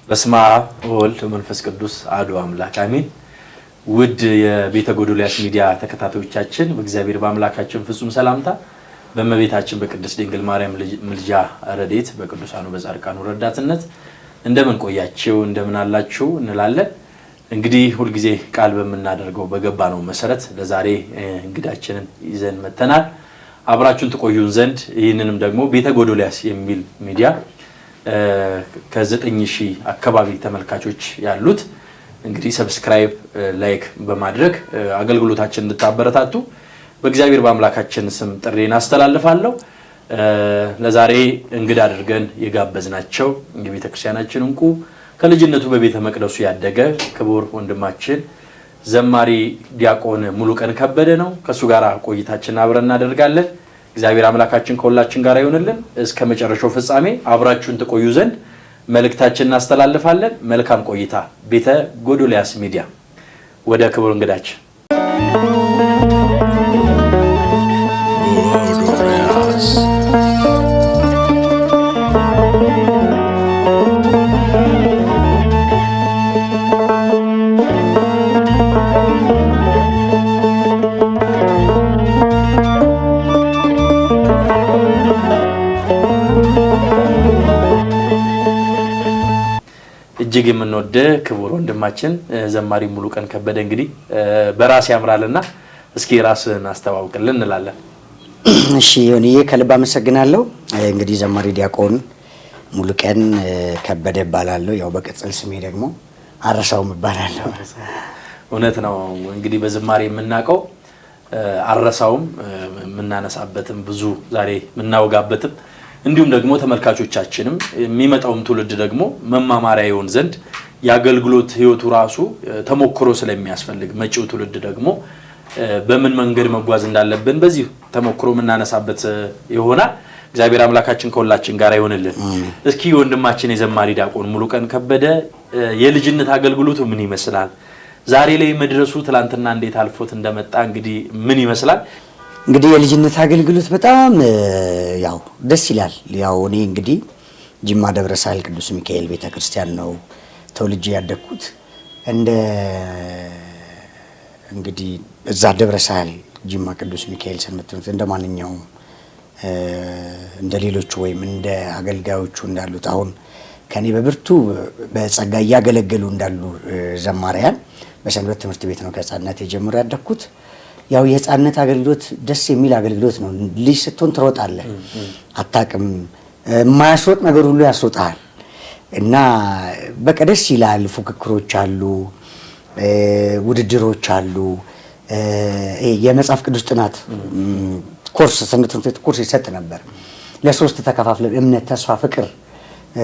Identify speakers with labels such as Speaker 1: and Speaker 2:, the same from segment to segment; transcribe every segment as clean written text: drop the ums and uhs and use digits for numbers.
Speaker 1: በስመ አብ ወወልድ ወመንፈስ ቅዱስ አሐዱ አምላክ አሜን። ውድ የቤተ ጎዶልያስ ሚዲያ ተከታታዮቻችን በእግዚአብሔር በአምላካችን ፍጹም ሰላምታ በእመቤታችን በቅድስት ድንግል ማርያም ምልጃ ረድኤት በቅዱሳኑ በጻድቃኑ ረዳትነት እንደምን ቆያችሁ እንደምን አላችሁ እንላለን። እንግዲህ ሁሉ ጊዜ ቃል በመናደርገው በገባነው መሰረት ለዛሬ እንግዳችንን ይዘን መተናል። አብራችሁን ተቆዩን ዘንድ ይህንንም ደግሞ ቤተ ጎዶልያስ የሚል ሚዲያ ከ9000 አካባቢ ተመልካቾች ያሉት እንግዲህ ሰብስክራይብ ላይክ በማድረግ አገልግሎታችንን እንድታበረታቱ በእግዚአብሔር በአምላካችን ስም ጥሪን አስተላልፋለሁ። ለዛሬ እንግዳ አድርገን የጋበዝናቸው የቤተክርስቲያናችን እንቁ ከልጅነቱ በቤተ መቅደሱ ያደገ ክቡር ወንድማችን ዘማሪ ዲያቆን ሙሉቀን ከበደ ነው። ከሱ ጋር ቆይታችንን አብረን እናደርጋለን። እግዚአብሔር አምላካችን ከሁላችን ጋር ይሁንልን። እስከ መጨረሻው ፍጻሜ አብራችሁን ተቆዩ ዘንድ መልእክታችንን እናስተላልፋለን። መልካም ቆይታ። ቤተ ጎዶልያስ ሚዲያ። ወደ ክቡር እንግዳችን እጅግ የምንወደ ክቡር ወንድማችን ዘማሪ ሙሉቀን ከበደ እንግዲህ በራስ ያምራልና እስኪ ራስህን አስተዋውቅልን እንላለን።
Speaker 2: እሺ ዮኒዬ ከልብ አመሰግናለሁ። እንግዲህ ዘማሪ ዲያቆን ሙሉቀን ከበደ እባላለሁ። ያው በቅጽል ስሜ ደግሞ አረሳውም እባላለሁ።
Speaker 1: እውነት ነው። እንግዲህ በዝማሬ የምናውቀው አረሳውም የምናነሳበትም ብዙ ዛሬ የምናወጋበትም እንዲሁም ደግሞ ተመልካቾቻችንም የሚመጣውም ትውልድ ደግሞ መማማሪያ ይሆን ዘንድ የአገልግሎት ህይወቱ ራሱ ተሞክሮ ስለሚያስፈልግ መጪው ትውልድ ደግሞ በምን መንገድ መጓዝ እንዳለብን በዚህ ተሞክሮ የምናነሳበት ይሆናል። እግዚአብሔር አምላካችን ከሁላችን ጋር ይሁንልን። እስኪ ወንድማችን የዘማሪ ዲያቆን ሙሉቀን ከበደ የልጅነት አገልግሎቱ ምን ይመስላል? ዛሬ ላይ መድረሱ ትላንትና እንዴት አልፎት እንደመጣ እንግዲህ ምን ይመስላል?
Speaker 2: እንግዲህ የልጅነት አገልግሎት በጣም ያው ደስ ይላል። ያው እኔ እንግዲህ ጅማ ደብረ ሳህል ቅዱስ ሚካኤል ቤተክርስቲያን ነው ተወልጄ ያደግኩት። እንግዲህ እዛ ደብረ ሳህል ጅማ ቅዱስ ሚካኤል ሰንበት እንደማንኛውም እንደሌሎቹ ወይም እንደ አገልጋዮቹ እንዳሉት አሁን ከኔ በብርቱ በጸጋ እያገለገሉ እንዳሉ ዘማሪያን በሰንበት ትምህርት ቤት ነው ከህፃንነቴ ጀምሮ ያደግኩት። ያው የህፃንነት አገልግሎት ደስ የሚል አገልግሎት ነው። ልጅ ስትሆን ትሮጣለህ፣ አታውቅም፣ የማያስሮጥ ነገር ሁሉ ያስሮጣል እና በቃ ደስ ይላል። ፉክክሮች አሉ፣ ውድድሮች አሉ። የመጽሐፍ ቅዱስ ጥናት ኮርስ ሰንበት ትምህርት ቤት ኮርስ ይሰጥ ነበር። ለሶስት ተከፋፍለን እምነት፣ ተስፋ፣ ፍቅር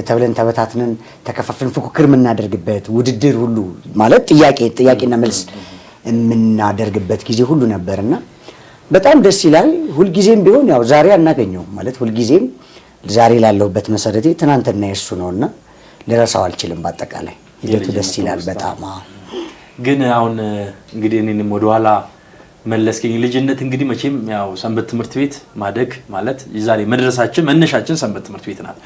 Speaker 2: ተብለን ተበታትነን ተከፋፍለን ፉክክር የምናደርግበት ውድድር ሁሉ ማለት ጥያቄና መልስ የምናደርግበት ጊዜ ሁሉ ነበርና በጣም ደስ ይላል። ሁልጊዜም ቢሆን ያው ዛሬ አናገኘው ማለት ሁልጊዜም ዛሬ ላለሁበት መሰረቴ ትናንትና የሱ ነውና ልረሳው አልችልም። በአጠቃላይ ሂደቱ ደስ ይላል በጣም።
Speaker 1: ግን አሁን እንግዲህ እኔንም ወደኋላ መለስከኝ። ልጅነት እንግዲህ መቼም ያው ሰንበት ትምህርት ቤት ማደግ ማለት ዛሬ መድረሳችን መነሻችን ሰንበት ትምህርት ቤት ናት።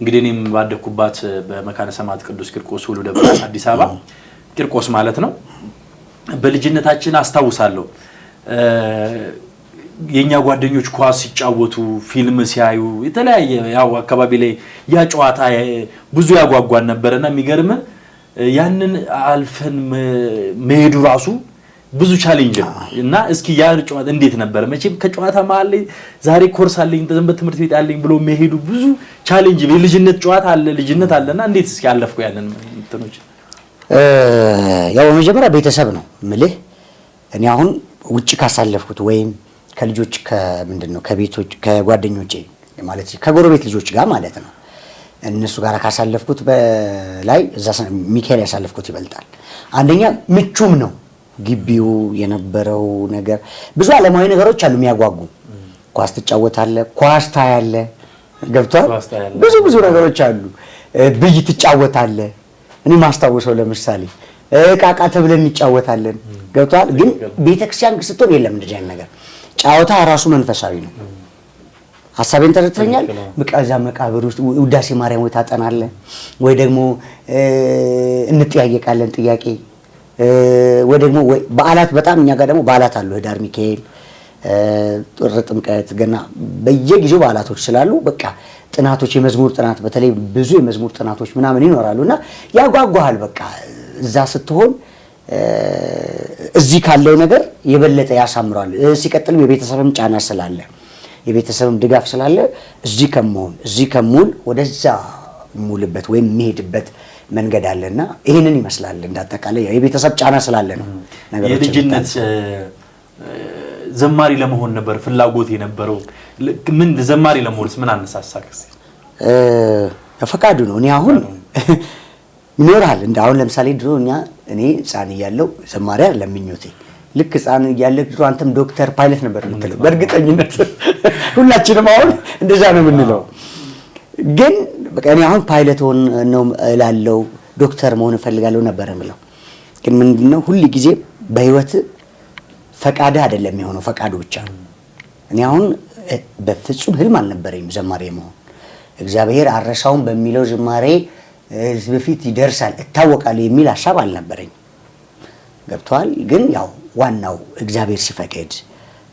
Speaker 1: እንግዲህ እኔም ባደኩባት በመካነ ሰማዕት ቅዱስ ቂርቆስ ወልደ ብርሃን አዲስ አበባ ቂርቆስ ማለት ነው። በልጅነታችን አስታውሳለሁ የኛ ጓደኞች ኳስ ሲጫወቱ ፊልም ሲያዩ የተለያየ ያው አካባቢ ላይ ያ ጨዋታ ብዙ ያጓጓን ነበርና የሚገርም ያንን አልፈን መሄዱ ራሱ ብዙ ቻሌንጅ ነው እና እስኪ ያ ጨዋታ እንዴት ነበር? መቼም ከጨዋታ መሀል ላይ ዛሬ ኮርስ አለኝ ሰንበት ትምህርት ቤት አለኝ ብሎ መሄዱ ብዙ ቻሌንጅ የልጅነት ጨዋታ አለ ልጅነት አለና እንዴት እስኪ አለፍኩ ያንን እንትኖች?
Speaker 2: ያው በመጀመሪያ ቤተሰብ ነው ምልህ። እኔ አሁን ውጪ ካሳለፍኩት ወይም ከልጆች ከምንድነው ከቤቶች ከጓደኞቼ ማለት ከጎረቤት ልጆች ጋር ማለት ነው እነሱ ጋር ካሳለፍኩት በላይ እዛ ሚካኤል ያሳለፍኩት ይበልጣል። አንደኛ ምቹም ነው ግቢው የነበረው ነገር ብዙ ዓለማዊ ነገሮች አሉ የሚያጓጉ። ኳስ ትጫወታለህ፣ ኳስ ታያለህ፣ ገብቷል። ብዙ ነገሮች አሉ። ብይ ትጫወታለህ። እኔ ማስታወሰው ለምሳሌ ቃቃ ተብለን እንጫወታለን፣ ገብቷል። ግን ቤተክርስቲያን ስትሆን የለም እንደዚህ አይነት ነገር። ጫወታ ራሱ መንፈሳዊ ነው። ሀሳቤን ተረድተኛል። በቃዛ መቃብር ውስጥ ውዳሴ ማርያም ወይ ታጠናለህ ወይ ደግሞ እንጠያየቃለን ጥያቄ ወይ ደግሞ ወይ በዓላት በጣም እኛ ጋር ደግሞ በዓላት አሉ። ህዳር ሚካኤል፣ ጥር ጥምቀት፣ ገና በየጊዜው በዓላቶች ስላሉ በቃ ጥናቶች የመዝሙር ጥናት በተለይ ብዙ የመዝሙር ጥናቶች ምናምን ይኖራሉና ያጓጓሃል። በቃ እዛ ስትሆን እዚህ ካለው ነገር የበለጠ ያሳምራል። ሲቀጥልም የቤተሰብም ጫና ስላለ የቤተሰብም ድጋፍ ስላለ እዚህ ከመሆን ወደዛ ሙልበት ወይም የሚሄድበት መንገድ አለና ይሄንን ይመስላል። እንዳጠቃላይ የቤተሰብ ጫና ስላለ ነው ነገሮች።
Speaker 1: የልጅነት ዘማሪ ለመሆን ነበር ፍላጎት የነበረው። ምን ዘማሪ ለመሆንስ ምን አነሳሳክ?
Speaker 2: ፈቃዱ ነው። እኔ አሁን ይኖራል እንደ አሁን ለምሳሌ ድሮ እኔ ህፃን እያለሁ ዘማሪ አይደለም ምኞቴ። ልክ ህፃን እያለሁ ድሮ አንተም ዶክተር ፓይለት ነበር የምትለው በእርግጠኝነት ሁላችንም አሁን እንደዛ ነው የምንለው። ግን በቃ እኔ አሁን ፓይለት ነው እላለሁ፣ ዶክተር መሆን እፈልጋለሁ ነበር የምለው። ግን ምንድነው ሁሉ ጊዜ በህይወት ፈቃድህ አይደለም የሚሆነው፣ ፈቃዱ ብቻ ነው። እኔ አሁን በፍጹም ህልም አልነበረኝም ዘማሪ መሆን። እግዚአብሔር አረሳውን በሚለው ዝማሬ ህዝብ በፊት ይደርሳል እታወቃለሁ የሚል ሐሳብ አልነበረኝም። ገብቷል። ግን ያው ዋናው እግዚአብሔር ሲፈቅድ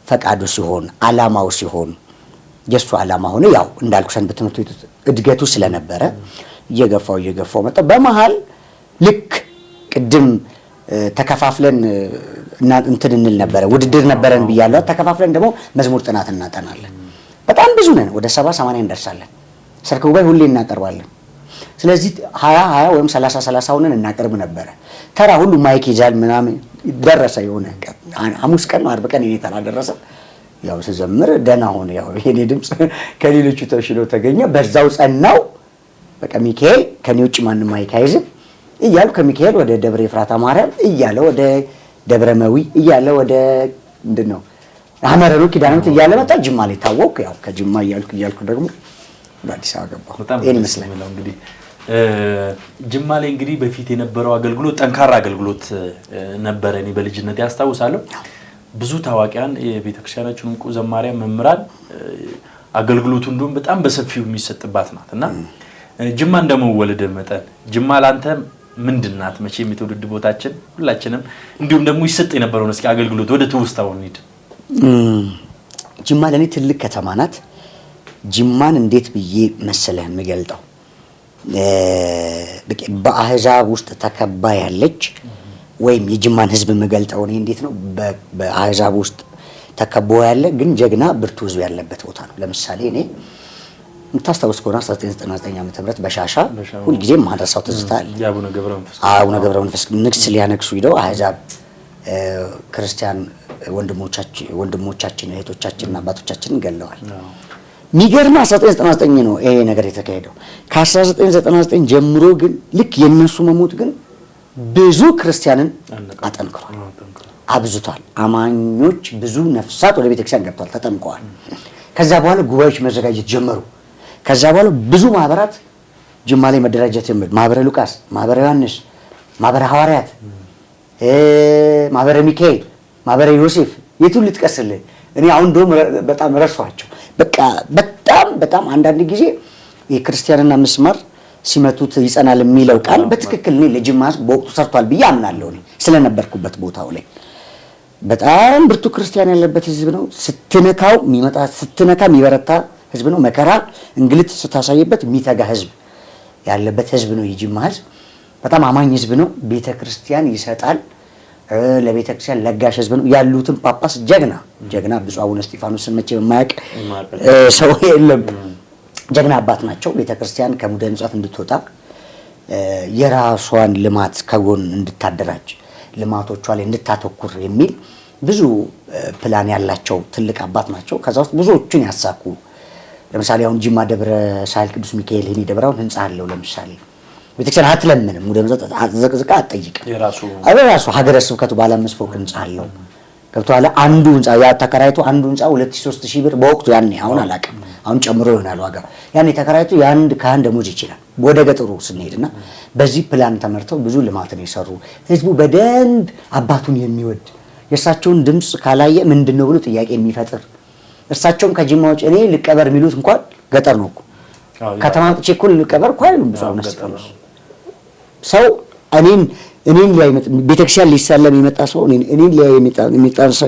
Speaker 2: ፈቃዱ ሲሆን አላማው ሲሆን የሱ አላማ ሆነ። ያው እንዳልኩ ሰንበት ትምህርት ቤት እድገቱ ስለነበረ እየገፋው መጣ። በመሃል ልክ ቅድም ተከፋፍለን እና እንትን እንል ነበረ፣ ውድድር ነበረን ብያለሁ። ተከፋፍለን ደግሞ መዝሙር ጥናት እናጠናለን። በጣም ብዙ ነን፣ ወደ 70-80 እንደርሳለን። ሰርክ ጉባኤ ሁሌ እናቀርባለን። ስለዚህ 20 ወይም 30 ሆነን እናቀርብ ነበረ። ተራ ሁሉ ማይክ ይዛል ምናምን። ደረሰ የሆነ ሐሙስ ቀን ነው 40 ቀን የኔ ተራ ደረሰ። ያው ስዘምር ደህና ሆነ። ያው የኔ ድምጽ ከሌሎቹ ተሽሎ ተገኘ። በዛው ጸናው። በቃ ሚካኤል ከኔ ውጭ ማንም ማይክ አይዝም እያሉ ከሚካኤል ወደ ደብረ ኤፍራታ ማርያም እያለ ወደ ደብረ መዊ እያለ ወደ ምንድነው አመረሩ ኪዳነት እያለ መጣ። ጅማ ላይ ታወቅ። ያው ከጅማ እያልኩ ደግሞ በአዲስ አበባ ገባሁ። ይሄን ይመስላል
Speaker 1: እንግዲህ ጅማ ላይ እንግዲህ በፊት የነበረው አገልግሎት ጠንካራ አገልግሎት ነበረ። እኔ በልጅነት ያስታውሳለሁ። ብዙ ታዋቂያን የቤተክርስቲያናችን እንቁ ዘማሪያን መምህራን አገልግሎቱ እንደውም በጣም በሰፊው የሚሰጥባት ናትና ጅማ እንደመወለድ መጠን ጅማ ላንተ ምንድናት? መቼም የትውልድ ቦታችን ሁላችንም እንዲሁም ደግሞ ይሰጥ የነበረው እስኪ አገልግሎት ወደ ትውስታው እንሂድ።
Speaker 2: ጅማ ለኔ ትልቅ ከተማ ናት። ጅማን እንዴት ብዬ መሰለህ የምገልጠው? በአህዛብ ውስጥ ተከባ ያለች ወይም የጅማን ህዝብ የምገልጠው እኔ እንዴት ነው? በአህዛብ ውስጥ ተከቦ ያለ ግን ጀግና ብርቱ ህዝብ ያለበት ቦታ ነው። ለምሳሌ እኔ የምታስታውስ ከሆነ 1999 ዓ.ም በሻሻ ሁልጊዜም ማድረሳው ትዝታ አለ። አቡነ ገብረ መንፈስ ንግስ ሊያነግሱ ሄደው አህዛብ ክርስቲያን ወንድሞቻችን እህቶቻችንና አባቶቻችንን ገለዋል። ሚገርም 1999 ነው ይሄ ነገር የተካሄደው። ከ1999 ጀምሮ ግን ልክ የነሱ መሞት ግን ብዙ ክርስቲያንን አጠንክሯል፣ አብዝቷል። አማኞች ብዙ ነፍሳት ወደ ቤተክርስቲያን ገብተዋል፣ ተጠምቀዋል። ከዛ በኋላ ጉባኤዎች መዘጋጀት ጀመሩ። ከዛ በኋላ ብዙ ማህበራት ጅማ ላይ መደራጀት ጀመሩ። ማህበረ ሉቃስ፣ ማህበረ ዮሐንስ፣ ማህበረ ሐዋርያት፣ ማህበረ ሚካኤል፣ ማህበረ ዮሴፍ የቱን ልጥቀስልህ? እኔ አሁን እንደውም በጣም ረሷቸው። በቃ በጣም አንዳንድ ጊዜ የክርስቲያንና ምስማር ሲመቱት ይጸናል የሚለው ቃል በትክክል እኔ ለጅማ በወቅቱ ሰርቷል ብዬ አምናለሁ። እኔ ስለነበርኩበት ቦታው ላይ በጣም ብርቱ ክርስቲያን ያለበት ህዝብ ነው። ስትነካው የሚበረታ ህዝብ ነው። መከራ እንግልት ስታሳይበት የሚተጋ ህዝብ ያለበት ህዝብ ነው የጅማ ህዝብ። በጣም አማኝ ህዝብ ነው። ቤተክርስቲያን ይሰጣል። ለቤተክርስቲያን ለጋሽ ህዝብ ነው። ያሉትን ጳጳስ ጀግና ብፁዕ አቡነ እስጢፋኖስን መቼም የማያውቅ ሰው የለም። ጀግና አባት ናቸው። ቤተክርስቲያን ከሙደ ንጹሐት እንድትወጣ የራሷን ልማት ከጎን እንድታደራጅ ልማቶቿ ላይ እንድታተኩር የሚል ብዙ ፕላን ያላቸው ትልቅ አባት ናቸው። ከዛ ውስጥ ብዙዎቹን ያሳኩ ለምሳሌ አሁን ጅማ ደብረ ሳህል ቅዱስ ሚካኤል ይሄን ደብራውን ህንጻ አለው። ለምሳሌ ቤተክርስቲያን አትለምንም፣ ሙደ ንጹሐት አትዘቅዝቃ አትጠይቅም። የራሱ ሀገረ ስብከቱ ባለ 5 ፎቅ ህንጻ አለው። ገብቶሃል? አንዱ ህንጻ ያ ተከራይቶ አንዱ ህንጻ 2,000-3,000 ብር በወቅቱ ያኔ አሁን አላውቅም፣ አሁን ጨምሮ ይሆናል ዋጋ። ያኔ ተከራይቶ የአንድ ካህን ደሞዝ ይችላል። ወደ ገጠሩ ስንሄድና በዚህ ፕላን ተመርተው ብዙ ልማትን የሰሩ ህዝቡ በደንብ አባቱን የሚወድ የእሳቸውን ድምፅ ካላየ ምንድነው ብሎ ጥያቄ የሚፈጥር እርሳቸውም ከጅማ ውጭ እኔ ልቀበር የሚሉት እንኳን ገጠር ነው እኮ ከተማ ጥቼ እኮ ልቀበር እኮ አይሉም። ብፁዕ አቡነ እስጢፋኖስ ሰው እኔን ላይ ቤተክርስቲያን ሊሳለም የመጣ ሰው እኔን ላይ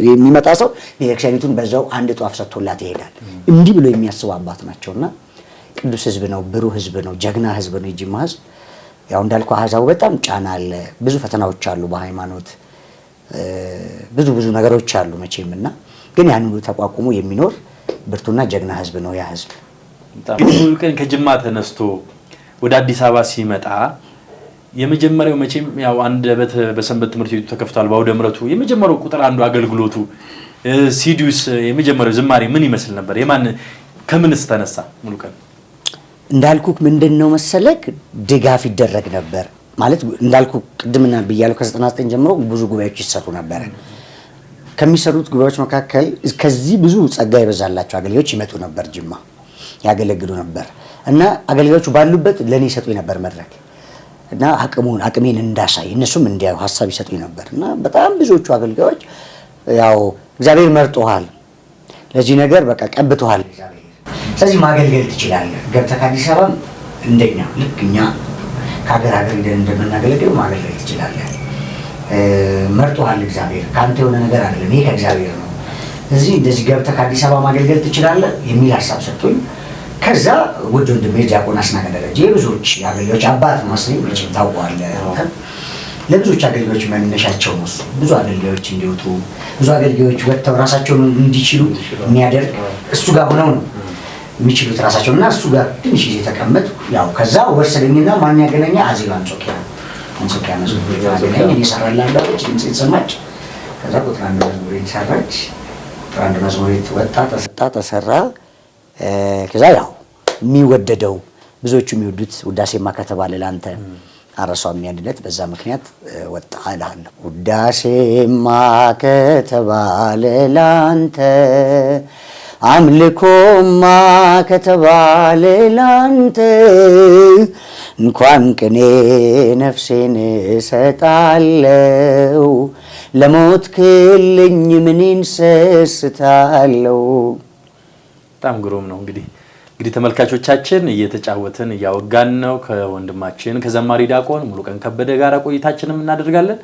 Speaker 2: የሚመጣ ሰው ቤተክርስቲያኒቱን በዛው አንድ ጧፍ ሰጥቶላት ይሄዳል። እንዲህ ብሎ የሚያስቡ አባት ናቸውና ቅዱስ ህዝብ ነው፣ ብሩህ ህዝብ ነው፣ ጀግና ህዝብ ነው የጅማ ህዝብ። ያው እንዳልኩ አህዛቡ በጣም ጫና አለ፣ ብዙ ፈተናዎች አሉ በሃይማኖት ብዙ ነገሮች አሉ መቼምና ግን ያን ሁሉ ተቋቁሞ የሚኖር ብርቱና ጀግና ህዝብ ነው ያ ህዝብ።
Speaker 1: ግን ከጅማ ተነስቶ ወደ አዲስ አበባ ሲመጣ የመጀመሪያው መቼም ያው አንደበት በሰንበት ትምህርት ቤቱ ተከፍቷል በአውደ ምሕረቱ የመጀመሪያው ቁጥር አንዱ አገልግሎቱ ሲዲዩስ የመጀመሪያው ዝማሬ ምን ይመስል ነበር? የማን ከምንስ ተነሳ? ሙሉቀን
Speaker 2: እንዳልኩክ ምንድነው መሰለክ ድጋፍ ይደረግ ነበር ማለት እንዳልኩ ቅድምና ብያለሁ ከ99 ጀምሮ ብዙ ጉባኤዎች ይሰሩ ነበር። ከሚሰሩት ጉባኤዎች መካከል ከዚህ ብዙ ጸጋ ይበዛላቸው አገልጋዮች ይመጡ ነበር ጅማ ያገለግሉ ነበር እና አገልጋዮቹ ባሉበት ለኔ ይሰጡኝ ነበር መድረክ እና አቅሜን እንዳሳይ እነሱም እንዲያዩ ሐሳብ ይሰጡኝ ነበርና በጣም ብዙዎቹ አገልጋዮች ያው እግዚአብሔር መርጦሃል ለዚህ ነገር በቃ ቀብቶሃል እግዚአብሔር ስለዚህ ማገልገል ትችላለህ ገብተህ ከአዲስ አበባ እንደኛ ልክኛ ከሀገር ሄደን እንደምናገለግል ማገልገል ትችላለህ መርጦሃል እግዚአብሔር ካንተ የሆነ ነገር አይደለም ይሄ ከእግዚአብሔር ነው ስለዚህ እንደዚህ ገብተህ ከአዲስ አበባ ማገልገል ትችላለህ የሚል ሐሳብ ሰጡኝ ከዛ ወደ ወንድሜ ዲያቆን አስናቀ ደረጀ ብዙዎች አገልጋዮች አባት ማስለኝ ልጅም ታውቀዋለህ ለብዙዎች አገልጋዮች መነሻቸው ነው ብዙ አገልጋዮች እንዲወጡ ብዙ አገልጋዮች ወጥተው ራሳቸውን እንዲችሉ የሚያደርግ እሱ ጋር ሆነው ነው የሚችሉት ራሳቸውና እሱ ጋር ትንሽ ጊዜ ተቀመጥ ያው ከዛ ወሰደኝና ማን ያገናኛ አዚብ አንጾኪያ መዝሙር ያገናኝ እኔ ሰራላለሁ ድምጽ ተሰማች ከዛ ቁጥር አንድ መዝሙር ይሰራች ቁጥር አንድ መዝሙር ወጣ ተሰራ ከዛ ያው የሚወደደው ብዙዎቹ የሚወዱት ውዳሴማ ከተባለ ላንተ አረሳው የሚያድለት በዛ ምክንያት ወጣ አላለሁ ውዳሴማ ከተባለ ላንተ አምልኮማ ከተባለ ላንተ እንኳን ቅኔ ነፍሴን እሰጣለሁ ለሞት ክልኝ ምንን ሰስታለሁ
Speaker 1: በጣም ግሩም ነው እንግዲህ ተመልካቾቻችን እየተጫወትን ያወጋን ነው ከወንድማችን ከዘማሪ ዲያቆን ሙሉቀን ከበደ ጋር ቆይታችንን እናደርጋለን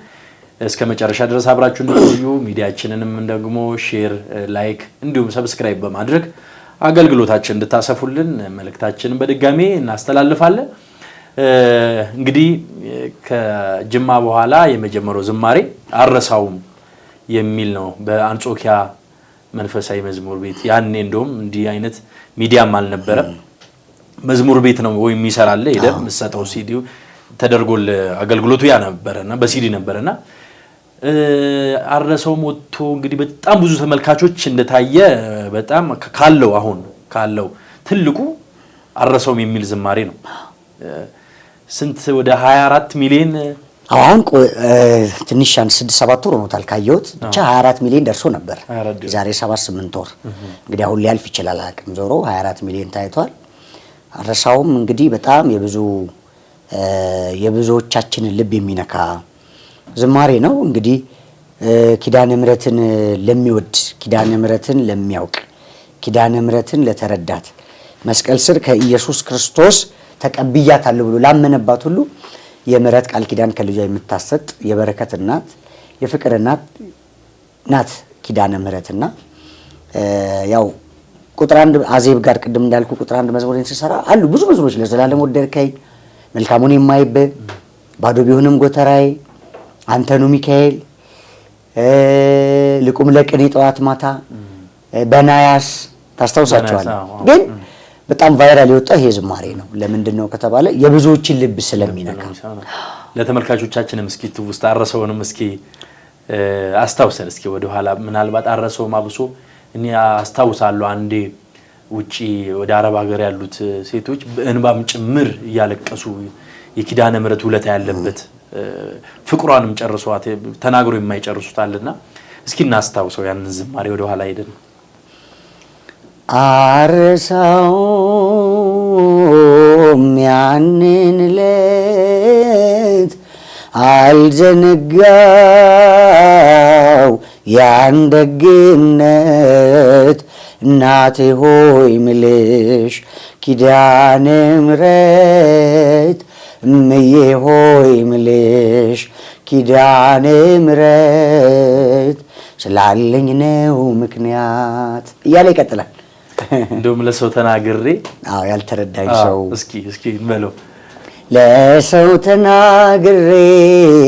Speaker 1: እስከ መጨረሻ ድረስ አብራችሁ እንድትቆዩ ሚዲያችንንም ደግሞ ሼር ላይክ እንዲሁም ሰብስክራይብ በማድረግ አገልግሎታችንን እንድታሰፉልን መልእክታችንን በድጋሜ እናስተላልፋለን እንግዲህ ከጅማ በኋላ የመጀመሪያው ዝማሬ አረሳውም የሚል ነው በአንጾኪያ መንፈሳዊ መዝሙር ቤት ያኔ እንደውም እንዲህ አይነት ሚዲያም አልነበረም መዝሙር ቤት ነው ወይ የሚሰራለ ሄደም መሰጠው ሲዲው ተደርጎል አገልግሎቱ ያ ነበርና በሲዲ ነበርና አረሳውም ወጥቶ እንግዲህ በጣም ብዙ ተመልካቾች እንደታየ በጣም ካለው ትልቁ አረሳውም የሚል ዝማሬ ነው ስንት ወደ 24 ሚሊዮን
Speaker 2: አሁን ትንሽ 6-7 ወር ሆኖታል ካየሁት ብቻ 24 ሚሊዮን ደርሶ ነበር ዛሬ 7-8 ወር እንግዲህ አሁን ሊያልፍ ይችላል አቅም ዞሮ 24 ሚሊዮን ታይቷል አረሳውም እንግዲህ በጣም የብዙዎቻችንን ልብ የሚነካ ዝማሬ ነው እንግዲህ ኪዳነ ምሕረትን ለሚወድ ኪዳነ ምሕረትን ለሚያውቅ ኪዳነ ምሕረትን ለተረዳት መስቀል ስር ከኢየሱስ ክርስቶስ ተቀብያታለሁ ብሎ ላመነባት ሁሉ የምሕረት ቃል ኪዳን ከልጇ የምታሰጥ የበረከት እናት የፍቅር እናት ናት ኪዳነ ምሕረትና ያው ቁጥር አንድ አዜብ ጋር ቅድም እንዳልኩ ቁጥር አንድ መዝሙርን ሲሰራ አሉ ብዙ መዝሙሮች ለዘላለም ወደድከኝ መልካሙን የማይብ ባዶ ቢሆንም ጎተራይ አንተኑ ሚካኤል ልቁም ለቅኔ ጠዋት ማታ በናያስ ታስታውሳቸዋል ግን በጣም ቫይራል የወጣው ይሄ ዝማሬ ነው ለምንድነው ከተባለ የብዙዎችን ልብ ስለሚነካ
Speaker 1: ለተመልካቾቻችንም እስኪ ትውስታ አረሳውንም እስኪ አስታውሰን እስኪ ወደ ኋላ ምናልባት አረሳው ማብሶ እኔ አስታውሳለሁ አንዴ ውጪ ወደ አረብ ሀገር ያሉት ሴቶች በእንባም ጭምር ያለቀሱ የኪዳነ ምሕረት ውለታ ያለበት ፍቅሯንም ጨርሷት ተናግሮ የማይጨርሱታልና እስኪ እናስታውሰው ያን ዝማሬ ወደ ኋላ ሄደን አረሳውም ያንን ለት አልዘነጋው ያን ደግነት
Speaker 2: እናቴ ሆይ ምልሽ ኪዳነ ምሕረት እምዬ ሆይ ምልሽ ኪዳነ ምሕረት ስላለኝ ነው ምክንያት እያለ ይቀጥላል።
Speaker 1: እንደውም ለሰው ተናግሬ
Speaker 2: ያልተረዳኝ ሰው
Speaker 1: እስኪ እንበለው።
Speaker 2: ለሰው ተናግሬ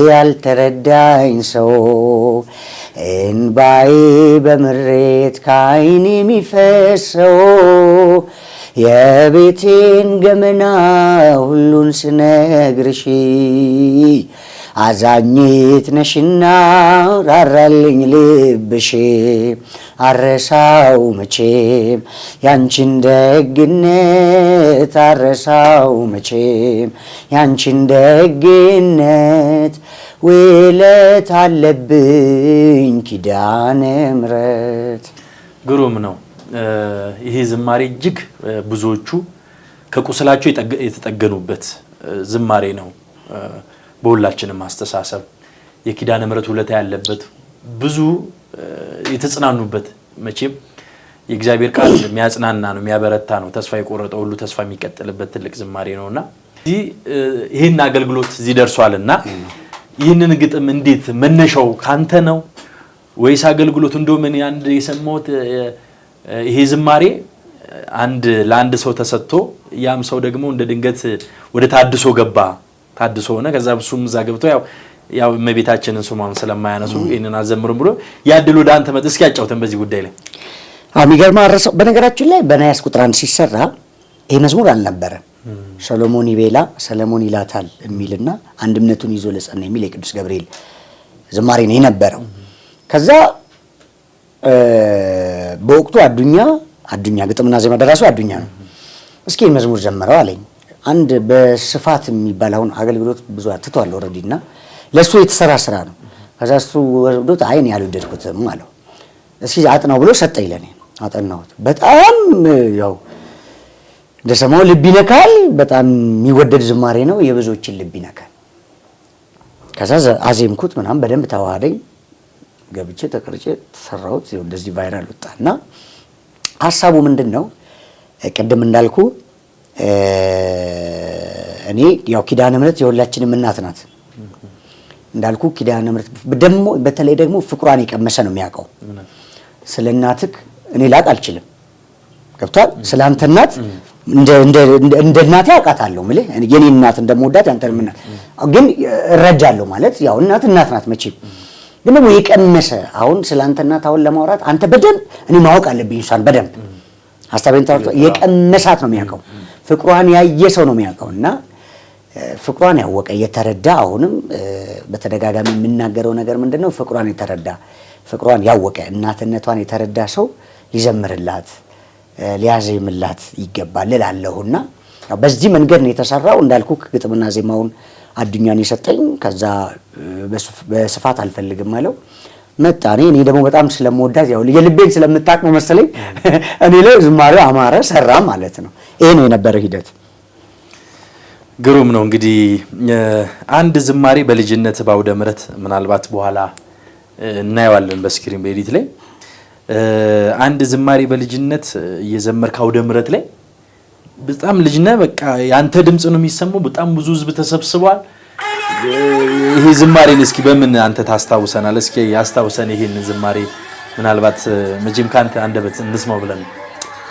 Speaker 2: ያልተረዳኝ ሰው እንባዬ በምሬት ከዓይኔ የሚፈሰው የቤቴን ገመና ሁሉን ስነግርሽ አዛኝት ነሽና ራራልኝ ልብሽ አረሳው መቼም ያንቺን ደግነት አረሳው መቼም ያንቺን ደግነት ውለት አለብኝ ኪዳነ ምሕረት።
Speaker 1: ግሩም ነው ይሄ ዝማሬ። እጅግ ብዙዎቹ ከቁስላቸው የተጠገኑበት ዝማሬ ነው። በሁላችንም አስተሳሰብ የኪዳነ ምሕረት ውለታ ያለበት ብዙ የተጽናኑበት መቼም የእግዚአብሔር ቃል የሚያጽናና ነው፣ የሚያበረታ ነው። ተስፋ የቆረጠው ሁሉ ተስፋ የሚቀጥልበት ትልቅ ዝማሬ ነውና ይሄን አገልግሎት እዚህ ደርሷልና ይህንን ግጥም እንዴት መነሻው ካንተ ነው ወይስ አገልግሎት? እንደው ምን አንድ የሰማሁት ይሄ ዝማሬ ለአንድ ሰው ተሰጥቶ ያም ሰው ደግሞ እንደ ድንገት ወደ ታድሶ ገባ። ታድሶ ሆነ። ከዛ እሱም እዛ ገብቶ ያው እመቤታችንን ስሟን ስለማያነሱ ይሄንን አዘምሩም ብሎ ያድል ወደ አንተ መጥ እስኪ ያጫውተን በዚህ ጉዳይ ላይ።
Speaker 2: የሚገርም አረሰው። በነገራችን ላይ በናያስ ቁጥር 1 ሲሰራ ይሄ መዝሙር አልነበረም። ሰሎሞን ይቤላ ሰለሞን ይላታል የሚልና አንድነቱን ይዞ ለጸና የሚል የቅዱስ ገብርኤል ዝማሬ ነው የነበረው። ከዛ በወቅቱ አዱኛ ግጥምና ዜማ ደራሲው አዱኛ ነው። እስኪ መዝሙር ዘመረው አለኝ። አንድ በስፋት የሚባል አሁን አገልግሎት ብዙ አትቷል ኦልሬዲ እና ለሱ የተሰራ ስራ ነው። ከዛ እሱ ወርዶት አይን ያልወደድኩትም አለው። እስኪ አጥናው ብሎ ሰጠኝ ለኔ። አጠናሁት። በጣም ያው እንደሰማው ልብ ይነካል። በጣም የሚወደድ ዝማሬ ነው። የብዙዎችን ልብ ይነካል። ከዛ አዜምኩት ምናምን በደንብ ተዋህደኝ። ገብቼ ተቀርጬ ተሰራሁት። እንደዚህ ቫይራል ወጣና ሐሳቡ ምንድነው? ቅድም እንዳልኩ እኔ ያው ኪዳነ ምሕረት የሁላችንም እናት ናት እንዳልኩ። ኪዳነ ምሕረት ደግሞ በተለይ ደግሞ ፍቅሯን የቀመሰ ነው የሚያውቀው። ስለ እናትህ እኔ ላቅ አልችልም። ገብቷል? ስለ አንተ እናት እንደ እናቴ አውቃታለሁ። ማለት የኔ እናት እንደምወዳት ያንተንም እናት ግን እረዳለሁ። ማለት ያው እናት ናት መቼም። ግን ደግሞ የቀመሰ አሁን ስለ አንተ እናት አሁን ለማውራት አንተ በደንብ እኔ ማወቅ አለብኝ እሷን በደንብ ሐሳቤን ታውቃ የቀመሳት ነው የሚያውቀው። ፍቅሯን ያየ ሰው ነው የሚያውቀውና ፍቅሯን ያወቀ የተረዳ አሁንም በተደጋጋሚ የምናገረው ነገር ምንድነው? ፍቅሯን የተረዳ ፍቅሯን ያወቀ እናትነቷን የተረዳ ሰው ሊዘምርላት ሊያዜምላት ይገባል እላለሁና በዚህ መንገድ ነው የተሰራው። እንዳልኩ ግጥምና ዜማውን አዱኛን የሰጠኝ። ከዛ በስፋት አልፈልግም አለው መጣ። እኔ ደግሞ በጣም ስለምወዳት ያው የልቤን ስለምታቅመው መሰለኝ እኔ ላይ ዝማሬው አማረ ሰራ ማለት ነው። ይሄ ነው የነበረው ሂደት።
Speaker 1: ግሩም ነው። እንግዲህ አንድ ዝማሬ በልጅነት ባውደ ምሕረት ምናልባት በኋላ እናየዋለን በስክሪን በኤዲት ላይ አንድ ዝማሬ በልጅነት እየዘመርክ አውደ ምሕረት ላይ በጣም ልጅነ በቃ ያንተ ድምጽ ነው የሚሰማው። በጣም ብዙ ህዝብ ተሰብስቧል። ይሄ ዝማሬን እስኪ በምን አንተ ታስታውሰናል? እስኪ ያስታውሰን ይሄን ዝማሬ ምናልባት መቼም ካንተ አንደበት እንስማው ብለን።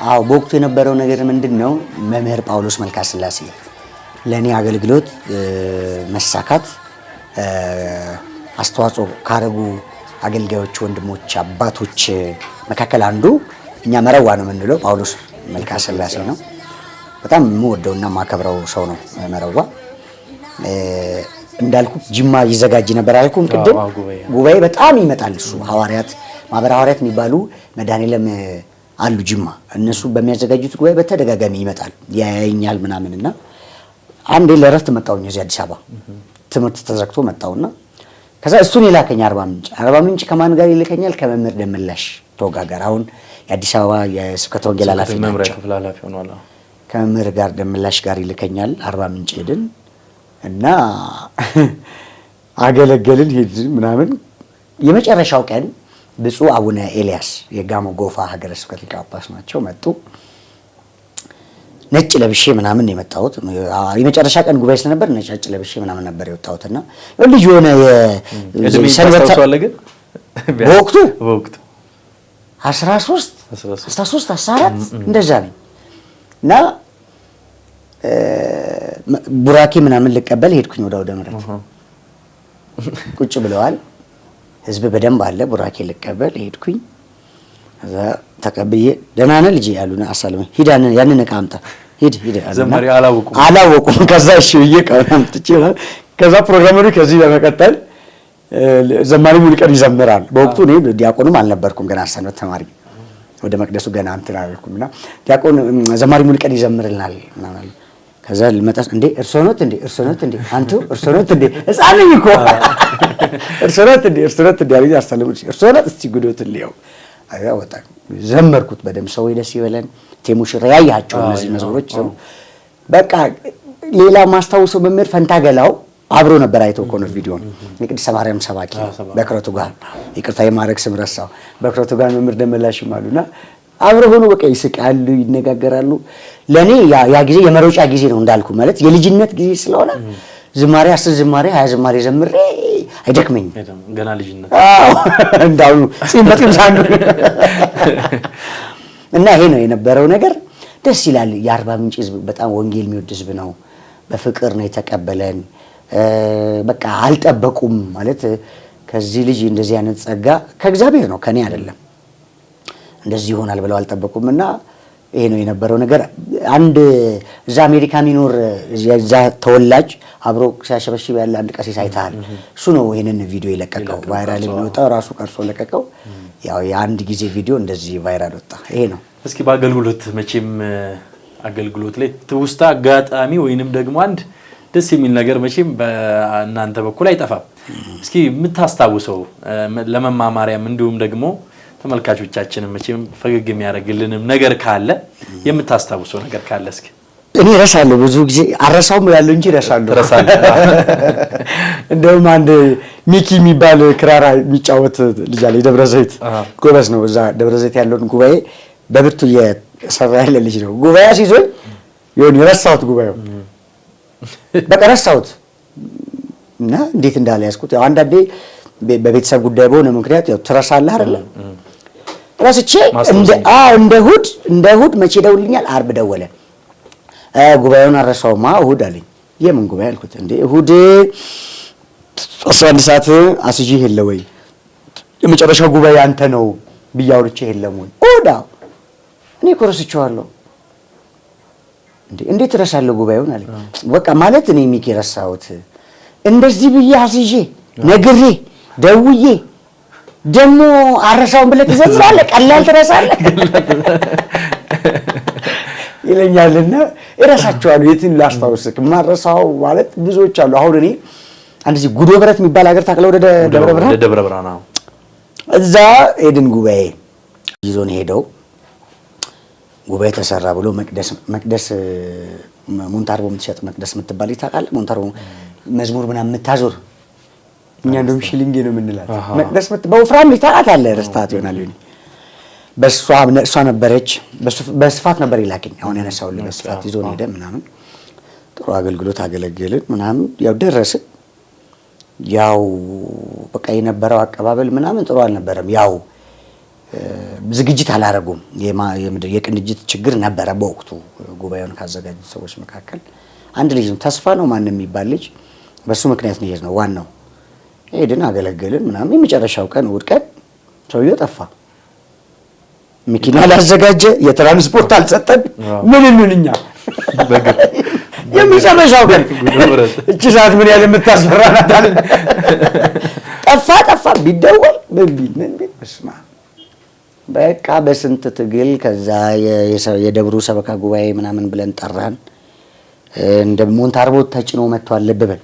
Speaker 2: አዎ በወቅቱ የነበረው ነገር ምንድነው? መምህር ጳውሎስ መልካ ስላሴ ለኔ አገልግሎት መሳካት አስተዋጽኦ ካረጉ አገልጋዮች ወንድሞች አባቶች መካከል አንዱ እኛ መረዋ ነው የምንለው ጳውሎስ መልካ ስላሴ ነው። በጣም የምወደውና ማከብረው ሰው ነው መረዋ። እንዳልኩ ጅማ ይዘጋጅ ነበር አልኩም ቅድም። ጉባኤ በጣም ይመጣል እሱ። ሐዋርያት ማህበረ ሐዋርያት የሚባሉ መድኃኔዓለም አሉ ጅማ። እነሱ በሚያዘጋጁት ጉባኤ በተደጋጋሚ ይመጣል ያያኛል ምናምንና አንዴ ለረፍት መጣውኝ እዚህ አዲስ አበባ ትምህርት ተዘግቶ መጣውና ከዛ እሱን ይላከኝ አርባ ምንጭ ከማን ጋር ይልከኛል? ከመምህር ደመላሽ ቶጋ ጋር አሁን የአዲስ አበባ የስብከተ ወንጌል ኃላፊ ናቸው። ከመምህር ጋር ደመላሽ ጋር ይልከኛል። አርባ ምንጭ ሄድን እና አገለገልን ሄድን ምናምን። የመጨረሻው ቀን ብፁዕ አቡነ ኤልያስ የጋሞ ጎፋ ሀገረ ስብከት ሊቀ ጳጳስ ናቸው። መጡ። ነጭ ለብሼ ምናምን የመጣሁት የመጨረሻ ቀን ጉባኤ ስለነበር ነጭ ለብሼ ምናምን ነበር የወጣሁትና ልጅ የሆነ
Speaker 1: የሰንበት
Speaker 2: በወቅቱ
Speaker 1: በወቅቱ
Speaker 2: 13 14 እንደዛ ነኝ እና ቡራኬ ምናምን ልቀበል ሄድኩኝ ወደ አውደ ምሕረት። ቁጭ ብለዋል ህዝብ በደንብ አለ። ቡራኬ ልቀበል ሄድኩኝ። ከዛ ተቀብዬ ደህና ነህ ልጄ ያሉና አሳልመኝ ሂድ ያንን ዕቃ አምጣ ሂድ
Speaker 1: ዘማሪ
Speaker 2: አላወቁም። ከዛ እሺ ብዬ ቀናም ትቼ ከዛ ፕሮግራመሩ ከዚህ በመቀጠል ዘማሪ ሙሉቀን ይዘምራል። በወቅቱ እኔ ዲያቆንም አልነበርኩም ገና ሰንበት ተማሪ ወደ መቅደሱ ገና እንትን አልኩምና ዲያቆን ዘማሪ ሙሉቀን ይዘምርልናል ምናምን። ከዛ ልመጣስ እንዴ እርሶ ኖት እንዴ አንቱ እርሶ ኖት እንዴ ሕፃን ነኝ እኮ እርሶ ኖት እንዴ አለኝ። አስተላልኩ እርሶ ኖት እስቲ ጉዶት ልየው አያ ወጣ ዘመርኩት በደም ሰው ደስ ይበለን ቴሙሽራ ያያቸው እነዚህ መዝሙሮች በቃ ሌላ ማስታወሰው መምህር ፈንታገላው አብሮ ነበር አይቶ እኮ ነው ቪዲዮን የቅድስት ማርያም ሰባኪ በክረቱ ጋር ይቅርታ የማድረግ ስም ረሳው በክረቱ ጋር መምህር ደመላሽም አሉና አብሮ ሆኖ በቃ ይስቃሉ ይነጋገራሉ። ለኔ ያ ጊዜ የመሮጫ ጊዜ ነው እንዳልኩ ማለት የልጅነት ጊዜ ስለሆነ ዝማሬ 10 ዝማሬ 20 ዝማሬ ዘምሬ አይደክመኝ
Speaker 1: ገና ልጅነት
Speaker 2: እንዳው ሲመጥም ሳንዱ እና ይሄ ነው የነበረው ነገር። ደስ ይላል። የአርባ ምንጭ ህዝብ በጣም ወንጌል የሚወድ ህዝብ ነው። በፍቅር ነው የተቀበለን። በቃ አልጠበቁም ማለት ከዚህ ልጅ እንደዚህ አይነት ጸጋ ከእግዚአብሔር ነው ከኔ አይደለም እንደዚህ ይሆናል ብለው አልጠበቁምና ይሄ ነው የነበረው ነገር። አንድ እዛ አሜሪካ የሚኖር እዛ ተወላጅ አብሮ ሲያሸበሽብ ያለ አንድ ቀሲስ አይተሃል። እሱ ነው ይሄንን ቪዲዮ የለቀቀው ቫይራል የሚወጣው ራሱ ቀርጾ ለቀቀው። ያው የአንድ ጊዜ ቪዲዮ እንደዚህ ቫይራል ወጣ። ይሄ ነው።
Speaker 1: እስኪ በአገልግሎት መቼም አገልግሎት ላይ ትውስታ አጋጣሚ ወይንም ደግሞ አንድ ደስ የሚል ነገር መቼም በእናንተ በኩል አይጠፋም። እስኪ የምታስታውሰው ለመማማሪያም እንዲሁም ደግሞ ተመልካቾቻችንን መቼም ፈገግ የሚያደርግልንም ነገር ካለ የምታስታውሰው ነገር ካለ እስኪ።
Speaker 2: እኔ እረሳለሁ ብዙ ጊዜ አረሳውም ያለው እንጂ እረሳለሁ። እንደውም አንድ ሚኪ የሚባል ክራራ የሚጫወት ልጅ አለ የደብረ ዘይት ጎበዝ ነው። እዛ ደብረ ዘይት ያለውን ጉባኤ በብርቱ እየሰራ ያለ ልጅ ነው። ጉባኤ ሲዞኝ ይሁን የረሳሁት ጉባኤው በቃ ረሳሁት እና እንዴት እንዳለ ያስኩት ያው አንዳንዴ በቤተሰብ ጉዳይ በሆነ ምክንያት ያው ትረሳለህ አይደል? ረስቼ እንደ እሑድ መቼ ደውልኛል? አርብ ደወለ። ጉባኤውን አረሳውማ እሑድ አለኝ። የምን ጉባኤ አልኩት። እንዴ እሑድ 11 ሰዓት አስጂ የለ ወይ የመጨረሻው ጉባኤ አንተ ነው ብዬ አውርቼ የለም ወይ? ኦዳ እኔ እኮ ረስቼዋለሁ። እንዴት እረሳለሁ ጉባኤውን አለኝ። በቃ ማለት እኔ ሚኪ ረሳሁት እንደዚህ ብዬ አስይዤ ነግሬ ደውዬ ደግሞ አረሳውን ብለህ ትዘምራለህ፣ ቀላል ትረሳለህ ይለኛልና እረሳቸዋለሁ። የትን ላስታውስክ ማረሳው ማለት ብዙዎች አሉ። አሁን እኔ አንድ እዚህ ጉዶ ብረት የሚባል ሀገር ታክለው ወደ ደብረ ብርሃን እዛ ሄድን። ጉባኤ ይዞን ሄደው ጉባኤ ተሰራ ብሎ መቅደስ ሞንታርቦ የምትሸጥ መቅደስ የምትባል ታውቃለህ? ሞንታርቦ መዝሙር ምናምን የምታዞር እኛ እንደውም ሽሊንጌ ነው የምንላት መቅደስ በወፍራም ሊታቃት አለ ረስታት ይሆናል። እሷ ነበረች። በስፋት ነበር ይላከኝ። አሁን ያነሳውልህ በስፋት ይዞን ሄደ ምናምን ጥሩ አገልግሎት አገለገልን ምናምን ያው ደረስን። ያው በቃ የነበረው አቀባበል ምናምን ጥሩ አልነበረም። ያው ዝግጅት አላረጉም። የቅንጅት ችግር ነበረ በወቅቱ ጉባኤውን ካዘጋጁት ሰዎች መካከል አንድ ልጅ ነው ተስፋ ነው ማን የሚባል ልጅ በሱ ምክንያት ነው የሄድነው። ዋናው ሄድን አገለገልን ምናምን። የመጨረሻው ቀን እሑድ ቀን ሰውዬው ጠፋ። መኪና አላዘጋጀ፣ የትራንስፖርት አልሰጠን። ምን እንልኛ የመጨረሻው ቀን እቺ ሰዓት ምን ያለ የምታስፈራ ናት አለ። ጠፋ ቢደወል ምን ቢል በስማ በቃ በስንት ትግል ከዛ የደብሩ ሰበካ ጉባኤ ምናምን ብለን ጠራን። እንደ ሞንታርቦ ተጭኖ መጥቷል። ልብ በል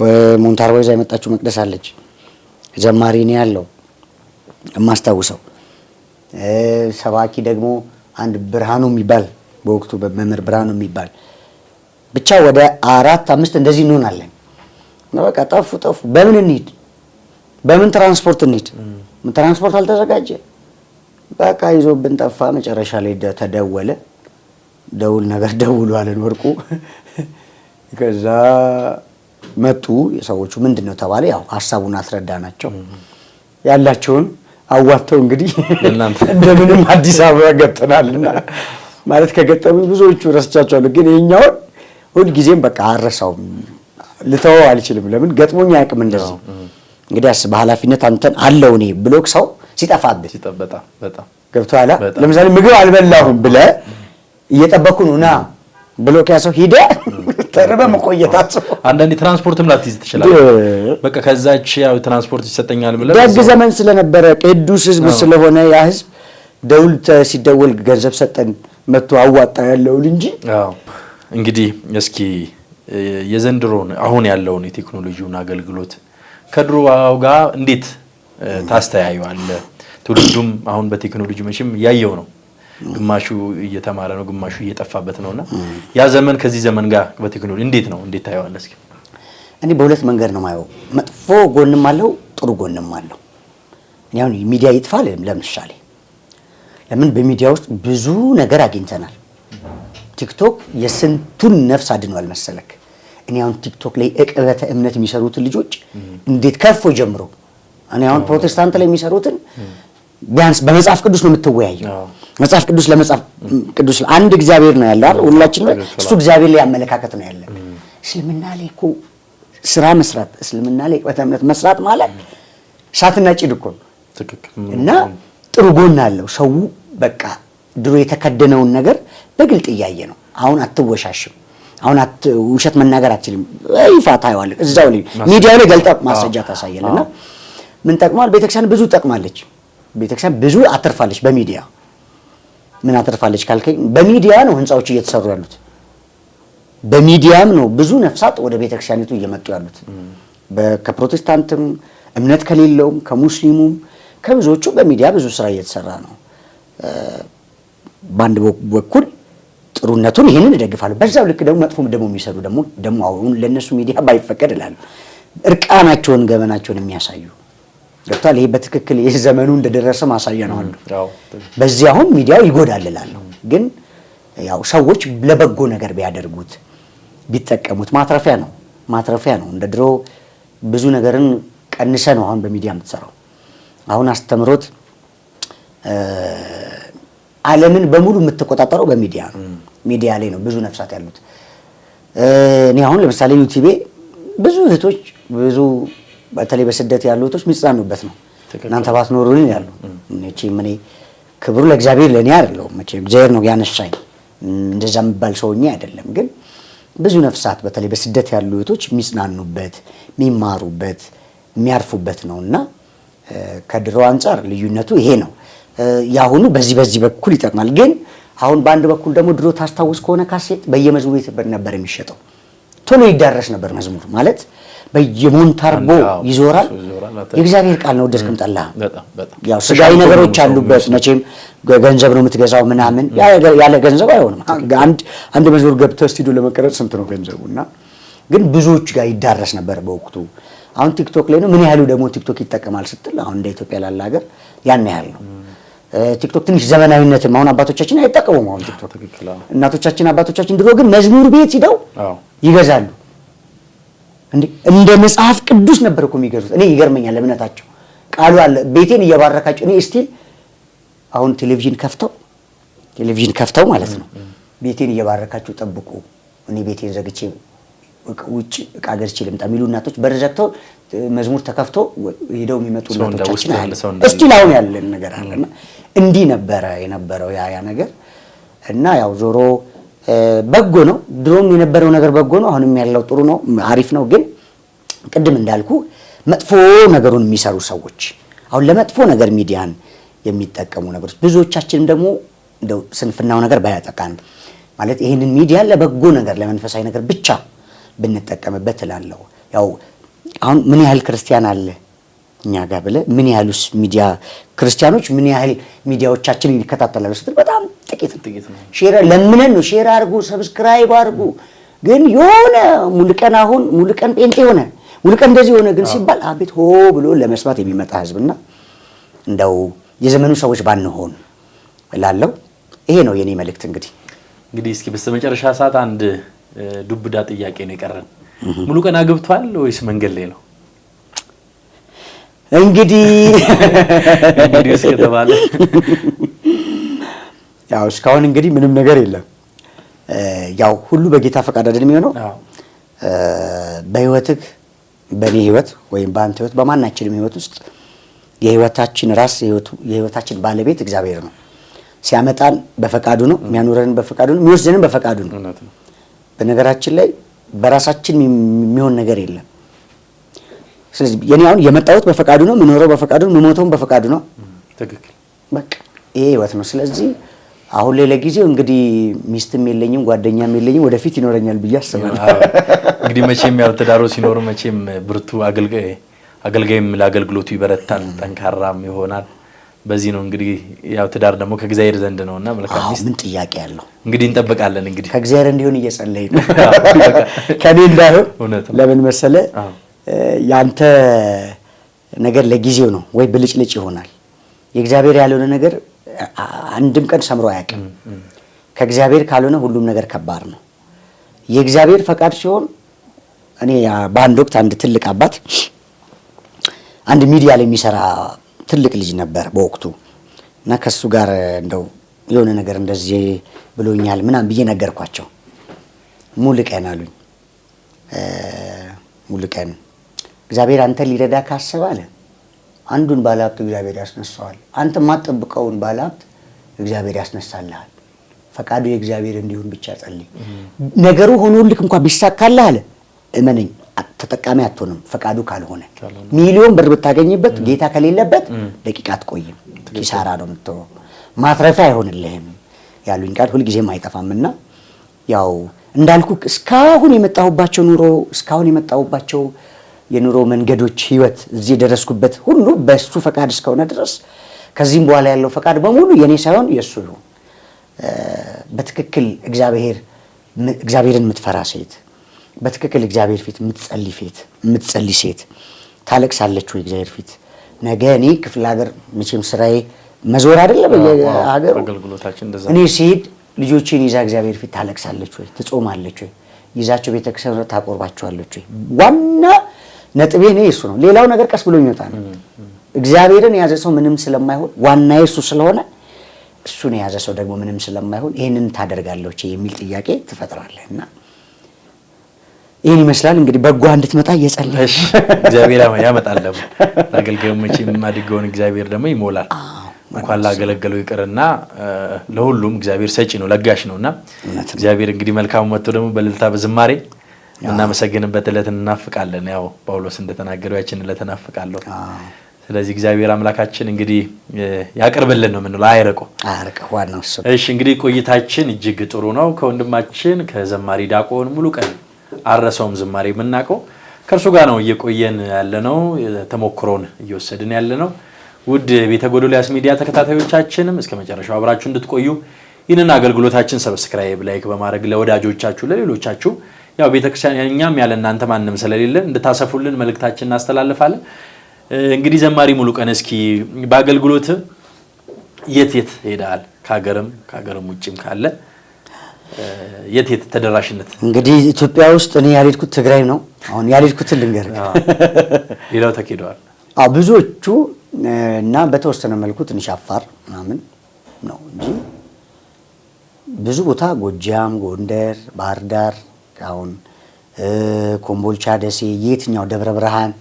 Speaker 2: በሞንታርቦ ይዛ የመጣችው መቅደስ አለች። ዘማሪ ነው ያለው የማስታውሰው። ሰባኪ ደግሞ አንድ ብርሃኑ የሚባል በወቅቱ በመምህር ብርሃኑ የሚባል ብቻ ወደ 4-5 እንደዚህ እንሆናለን። በቃ ጠፉ። በምን እንሂድ? በምን ትራንስፖርት እንሂድ? ምን ትራንስፖርት አልተዘጋጀ። በቃ ይዞብን ጠፋ። መጨረሻ ላይ ተደወለ። ደውል ነገር ደውሉ አለን ወርቁ። ከዛ መጡ የሰዎቹ ምንድነው ተባለ። ያው ሐሳቡን አስረዳናቸው። ያላቸውን አዋጥተው እንግዲህ እንደምንም አዲስ አበባ ገብተናልና ማለት ከገጠሙ ብዙዎቹ ረስቻቸዋለሁ፣ ግን ይሄኛውን ሁልጊዜም በቃ አረሳውም፣ ልተወው አልችልም። ለምን ገጥሞኝ አያውቅም እንደዚህ። እንግዲህ በኃላፊነት አንተን አለው እኔ ብሎክ ሰው ሲጠፋብህ
Speaker 1: በጣም
Speaker 2: ገብቶሃል። ለምሳሌ ምግብ አልበላሁም ብለህ እየጠበኩ ነው ና ብሎክ ያሰው ሂደ ተረበ መቆየታቸው።
Speaker 1: አንዳንዴ ትራንስፖርትም ላትይዝ ትችላለህ። በቃ ከዛች ያው ትራንስፖርት ይሰጠኛል ብለህ
Speaker 2: ደግ ዘመን ስለነበረ ቅዱስ ህዝብ ስለሆነ ያ ህዝብ ደውል ሲደወል ገንዘብ ሰጠን መጥቶ አዋጣ ያለውን እንጂ።
Speaker 1: እንግዲህ እስኪ የዘንድሮን አሁን ያለውን የቴክኖሎጂውን አገልግሎት ከድሮው ጋር እንዴት ታስተያየዋለህ? ትውልዱም አሁን በቴክኖሎጂ መቼም ያየው ነው፣ ግማሹ እየተማረ ነው፣ ግማሹ እየጠፋበት ነውና ያ ዘመን ከዚህ ዘመን ጋር በቴክኖሎጂ እንዴት ታየዋለህ? እስኪ
Speaker 2: እኔ በሁለት መንገድ ነው ማየው። መጥፎ ጎንም አለው፣ ጥሩ ጎንም አለው። እኔ አሁን ሚዲያ ይጥፋል ለምሳሌ ለምን በሚዲያ ውስጥ ብዙ ነገር አግኝተናል። ቲክቶክ የስንቱን ነፍስ አድኗል መሰለክ። እኔ አሁን ቲክቶክ ላይ ዕቅበተ እምነት የሚሰሩትን ልጆች እንዴት ከፎ ጀምሮ እኔ አሁን ፕሮቴስታንት ላይ የሚሰሩትን ቢያንስ በመጽሐፍ ቅዱስ ነው የምትወያየው። መጽሐፍ ቅዱስ ለመጽሐፍ ቅዱስ አንድ እግዚአብሔር ነው ያለው አይደል? ሁላችን እሱ እግዚአብሔር ላይ አመለካከት ነው ያለን። እስልምና ላይ እኮ ስራ መስራት፣ እስልምና ላይ ዕቅበተ እምነት መስራት ማለት እሳትና ጭድ እኮ ነው። እና ጥሩ ጎን አለው። ሰው በቃ ድሮ የተከደነውን ነገር በግልጥ እያየ ነው። አሁን አትወሻሽም። አሁን ውሸት መናገር አትችልም። ይፋ ታየዋለህ። እዛው ላይ ሚዲያው ላይ ገልጠህ ማስረጃ ታሳያለህና ምን ጠቅሟል? ቤተክርስቲያን ብዙ ጠቅማለች። ቤተክርስቲያን ብዙ አትርፋለች። በሚዲያ ምን አትርፋለች ካልከኝ በሚዲያ ነው ህንጻዎች እየተሰሩ ያሉት። በሚዲያም ነው ብዙ ነፍሳት ወደ ቤተክርስቲያኒቱ እየመጡ ያሉት። ከፕሮቴስታንትም እምነት ከሌለውም ከሙስሊሙም ከብዙዎቹ በሚዲያ ብዙ ስራ እየተሰራ ነው። በአንድ በኩል ጥሩነቱን ይሄንን እደግፋለሁ። በዛው ልክ ደግሞ መጥፎም ደግሞ የሚሰሩ ደግሞ አሁን ለነሱ ሚዲያ ባይፈቀድ እላለሁ እርቃናቸውን ገበናቸውን የሚያሳዩ ገብቷል። ይሄ በትክክል የዘመኑ እንደደረሰ ማሳያ ነው አንዱ። በዚህ አሁን ሚዲያው ይጎዳል እላለሁ። ግን ያው ሰዎች ለበጎ ነገር ቢያደርጉት ቢጠቀሙት ማትረፊያ ነው። እንደ ድሮ ብዙ ነገርን ቀንሰ ነው አሁን በሚዲያ የምትሰራው። አሁን አስተምሮት ዓለምን በሙሉ የምትቆጣጠረው በሚዲያ ነው። ሚዲያ ላይ ነው ብዙ ነፍሳት ያሉት። እኔ አሁን ለምሳሌ ዩቲዩብ ብዙ እህቶች ብዙ በተለይ በስደት ያሉ እህቶች የሚጽናኑበት ነው። እናንተ ባትኖሩልኝ ያሉ እኔ ክብሩ ለእግዚአብሔር ለእኔ አይደለም መቼም እግዚአብሔር ነው ያነሳኝ። እንደዛ የምባል ሰውኛ አይደለም። ግን ብዙ ነፍሳት በተለይ በስደት ያሉ እህቶች የሚጽናኑበት የሚማሩበት የሚያርፉበት ነውና ከድሮ አንፃር ልዩነቱ ይሄ ነው። ያሁኑ በዚህ በኩል ይጠቅማል። ግን አሁን በአንድ በኩል ደግሞ ድሮ ታስታውስ ከሆነ ካሴት በየመዝሙሩ ቤት ነበር የሚሸጠው። ቶሎ ይዳረስ ነበር መዝሙር ማለት በየሞንታርቦ ይዞራል። የእግዚአብሔር ቃል ነው ወደድክም ጠላህ። ያው ስጋዊ ነገሮች አሉበት። መቼም ገንዘብ ነው የምትገዛው ምናምን፣ ያለ ገንዘብ አይሆንም። አንድ መዝሙር ገብተህ ስቱዲዮ ለመቀረጽ ስንት ነው ገንዘቡና ግን ብዙዎች ጋር ይዳረስ ነበር በወቅቱ። አሁን ቲክቶክ ላይ ነው። ምን ያህሉ ደግሞ ቲክቶክ ይጠቀማል ስትል አሁን እንደ ኢትዮጵያ ላለ ሀገር ያን ያህል ነው። ቲክቶክ ትንሽ ዘመናዊነትም አሁን አባቶቻችን አይጠቀሙም። አሁን ቲክቶክ እናቶቻችን አባቶቻችን ድሮ ግን መዝሙር ቤት ሂደው ይገዛሉ። እንደ መጽሐፍ ቅዱስ ነበር እኮ የሚገዙት። እኔ ይገርመኛል እምነታቸው። ቃሉ አለ ቤቴን እየባረካቸው። እኔ እስቲል አሁን ቴሌቪዥን ከፍተው ማለት ነው ቤቴን እየባረካቸው ጠብቁ፣ እኔ ቤቴን ዘግቼ ውጭ ዕቃ ገዝቼ ልምጣ የሚሉ እናቶች በር ዘግተው መዝሙር ተከፍቶ ሄደው የሚመጡ እናቶቻችን አለ። እስቲል አሁን ያለን ነገር አለና እንዲህ ነበረ የነበረው ያ ነገር እና ያው ዞሮ በጎ ነው። ድሮም የነበረው ነገር በጎ ነው። አሁንም ያለው ጥሩ ነው፣ አሪፍ ነው። ግን ቅድም እንዳልኩ መጥፎ ነገሩን የሚሰሩ ሰዎች አሁን ለመጥፎ ነገር ሚዲያን የሚጠቀሙ ነገሮች ብዙዎቻችንም ደግሞ እንደው ስንፍናው ነገር ባያጠቃን ማለት ይሄንን ሚዲያ ለበጎ ነገር ለመንፈሳዊ ነገር ብቻ ብንጠቀምበት እላለሁ። ያው አሁን ምን ያህል ክርስቲያን አለ እኛ ጋር ብለህ ምን ያህሉስ ሚዲያ ክርስቲያኖች ምን ያህል ሚዲያዎቻችንን ይከታተላሉ ስትል በጣም ጥቂት ነው። ሼር ለምነን ነው ሼር አድርጉ፣ ሰብስክራይብ አድርጉ። ግን የሆነ ሙሉቀን ጴንጤ ሆነ ሙሉቀን እንደዚህ ሆነ ግን ሲባል አቤት ሆ ብሎ ለመስማት የሚመጣ ህዝብና እንደው የዘመኑ ሰዎች ባንሆን እላለሁ። ይሄ ነው የኔ መልእክት። እንግዲህ
Speaker 1: እስኪ በስተመጨረሻ ሰዓት አንድ ዱብዳ ጥያቄ ነው የቀረን። ሙሉቀን አግብቷል ወይስ መንገድ ላይ ነው?
Speaker 2: እንግዲህ
Speaker 1: እስከተባለ
Speaker 2: ያው እስካሁን እንግዲህ ምንም ነገር የለም። ያው ሁሉ በጌታ ፈቃድ አይደል የሚሆነው? በህይወትህ በእኔ ህይወት ወይም በአንተ ህይወት በማናችንም ህይወት ውስጥ የህይወታችን ራስ የህይወታችን ባለቤት እግዚአብሔር ነው። ሲያመጣን በፈቃዱ ነው፣ የሚያኖረን በፈቃዱ ነው፣ የሚወስደንም በፈቃዱ ነው። በነገራችን ላይ በራሳችን የሚሆን ነገር የለም። ስለዚህ የኔ አሁን የመጣሁት በፈቃዱ ነው፣ የምኖረው በፈቃዱ ነው፣ የምሞተውም በፈቃዱ ነው።
Speaker 1: ትክክል።
Speaker 2: በቃ ይሄ ህይወት ነው። ስለዚህ አሁን ላይ ለጊዜው እንግዲህ ሚስትም የለኝም ጓደኛም የለኝም፣ ወደፊት ይኖረኛል ብዬ አስባለሁ።
Speaker 1: እንግዲህ መቼም ያው ትዳሩ ሲኖር መቼም ብርቱ አገልጋይም ለአገልግሎቱ ይበረታል፣ ጠንካራም ይሆናል። በዚህ ነው እንግዲህ ያው ትዳር ደግሞ ከእግዚአብሔር ዘንድ ነውና መልካም ሚስት
Speaker 2: ምን ጥያቄ ያለው እንግዲህ
Speaker 1: እንጠብቃለን። እንግዲህ
Speaker 2: ከእግዚአብሔር እንዲሆን እየጸለይን ነው። ከኔ እንዳይሆን ለምን መሰለ ያንተ ነገር ለጊዜው ነው ወይ ብልጭልጭ ይሆናል። የእግዚአብሔር ያልሆነ ነገር አንድም ቀን ሰምሮ አያውቅም። ከእግዚአብሔር ካልሆነ ሁሉም ነገር ከባድ ነው። የእግዚአብሔር ፈቃድ ሲሆን እኔ በአንድ ወቅት አንድ ትልቅ አባት አንድ ሚዲያ ላይ የሚሰራ ትልቅ ልጅ ነበር በወቅቱ እና ከሱ ጋር እንደው የሆነ ነገር እንደዚህ ብሎኛል ምናምን ብዬ ነገርኳቸው። ሙሉቀን አሉኝ። ሙሉቀን እግዚአብሔር አንተ ሊረዳ ካሰበ አለ አንዱን ባለሀብት እግዚአብሔር ያስነሳዋል። አንተ ማጠብቀውን ባለሀብት እግዚአብሔር ያስነሳልሃል። ፈቃዱ የእግዚአብሔር እንዲሆን ብቻ ጸልይ። ነገሩ ሆኖልክ እንኳን ቢሳካልህ አለ እመነኝ ተጠቃሚ አትሆንም። ፈቃዱ ካልሆነ ሚሊዮን ብር ብታገኝበት ጌታ ከሌለበት ደቂቃ አትቆይም። ኪሳራ ነው የምትሆነው፣ ማትረፊያ አይሆንልህም ያሉኝ ቃል ሁልጊዜም አይጠፋምና ያው እንዳልኩ እስካሁን የመጣሁባቸው የኑሮ መንገዶች ህይወት እዚህ ደረስኩበት ሁሉ በሱ ፈቃድ እስከሆነ ድረስ ከዚህም በኋላ ያለው ፈቃድ በሙሉ የኔ ሳይሆን የሱ ይሁን። በትክክል እግዚአብሔርን የምትፈራ ሴት፣ በትክክል እግዚአብሔር ፊት የምትጸልይ ሴት ታለቅሳለች ወይ እግዚአብሔር ፊት? ነገ እኔ ክፍለ ሀገር መቼም ስራዬ መዞር አይደለም በየሀገሩ
Speaker 1: አገልግሎታችን እንደዛ
Speaker 2: እኔ ሲሄድ ልጆቼን ይዛ እግዚአብሔር ፊት ታለቅሳለች ወይ? ትጾማለች ወይ? ይዛቸው ቤተክርስቲያን ታቆርባቸዋለች ወይ? ዋና ነጥቤ ነው እሱ ነው። ሌላው ነገር ቀስ ብሎ ይመጣ ነው። እግዚአብሔርን የያዘ ሰው ምንም ስለማይሆን ዋና እሱ ስለሆነ እሱን የያዘ ሰው ደግሞ ምንም ስለማይሆን ይሄንን ታደርጋለች የሚል ጥያቄ ትፈጥራለህና ይሄን ይመስላል እንግዲህ በጓ እንድትመጣ እየጸለይሽ
Speaker 1: እግዚአብሔር ያመጣል። ደግሞ አገልጋዩ መቼም ማድገውን እግዚአብሔር ደግሞ ይሞላል። እንኳን ላገለገለው ይቅርና ለሁሉም እግዚአብሔር ሰጪ ነው፣ ለጋሽ ነውና እግዚአብሔር እንግዲህ መልካም መጥቶ ደግሞ በእልልታ በዝማሬ እናመሰግንበት ዕለት እናፍቃለን። ያው ጳውሎስ እንደተናገረው ያችን ዕለት እናፍቃለሁ። ስለዚህ እግዚአብሔር አምላካችን እንግዲህ ያቀርብልን ነው የምንለው። አይርቆ
Speaker 2: ዋናው እሱ።
Speaker 1: እሺ እንግዲህ ቆይታችን እጅግ ጥሩ ነው። ከወንድማችን ከዘማሪ ዲያቆን ሙሉቀን አረሰውም ዝማሬ የምናውቀው ከእርሱ ጋር ነው እየቆየን ያለነው፣ ተሞክሮን እየወሰድን ያለነው። ውድ ቤተ ጎዶልያስ ሚዲያ ተከታታዮቻችንም እስከ መጨረሻው አብራችሁ እንድትቆዩ ይህንን አገልግሎታችን ሰብስክራይብ፣ ላይክ በማድረግ ለወዳጆቻችሁ ለሌሎቻችሁ ያው ቤተክርስቲያን እኛም ያለ እናንተ ማንም ስለሌለ እንድታሰፉልን መልእክታችንን እናስተላልፋለን። እንግዲህ ዘማሪ ሙሉቀን እስኪ በአገልግሎት የት ሄዳል? ከሀገርም ውጭም ካለ የት ተደራሽነት?
Speaker 2: እንግዲህ ኢትዮጵያ ውስጥ እኔ ያልሄድኩት ትግራይ ነው። አሁን ያልሄድኩትን ልንገርህ።
Speaker 1: ሌላው ተኬደዋል።
Speaker 2: ብዙዎቹ እና በተወሰነ መልኩ ትንሽ አፋር ምናምን ነው እንጂ ብዙ ቦታ ጎጃም፣ ጎንደር፣ ባህር ዳር፣ አሁን ኮምቦልቻ፣ ደሴ፣ የትኛው ደብረ ብርሃን፣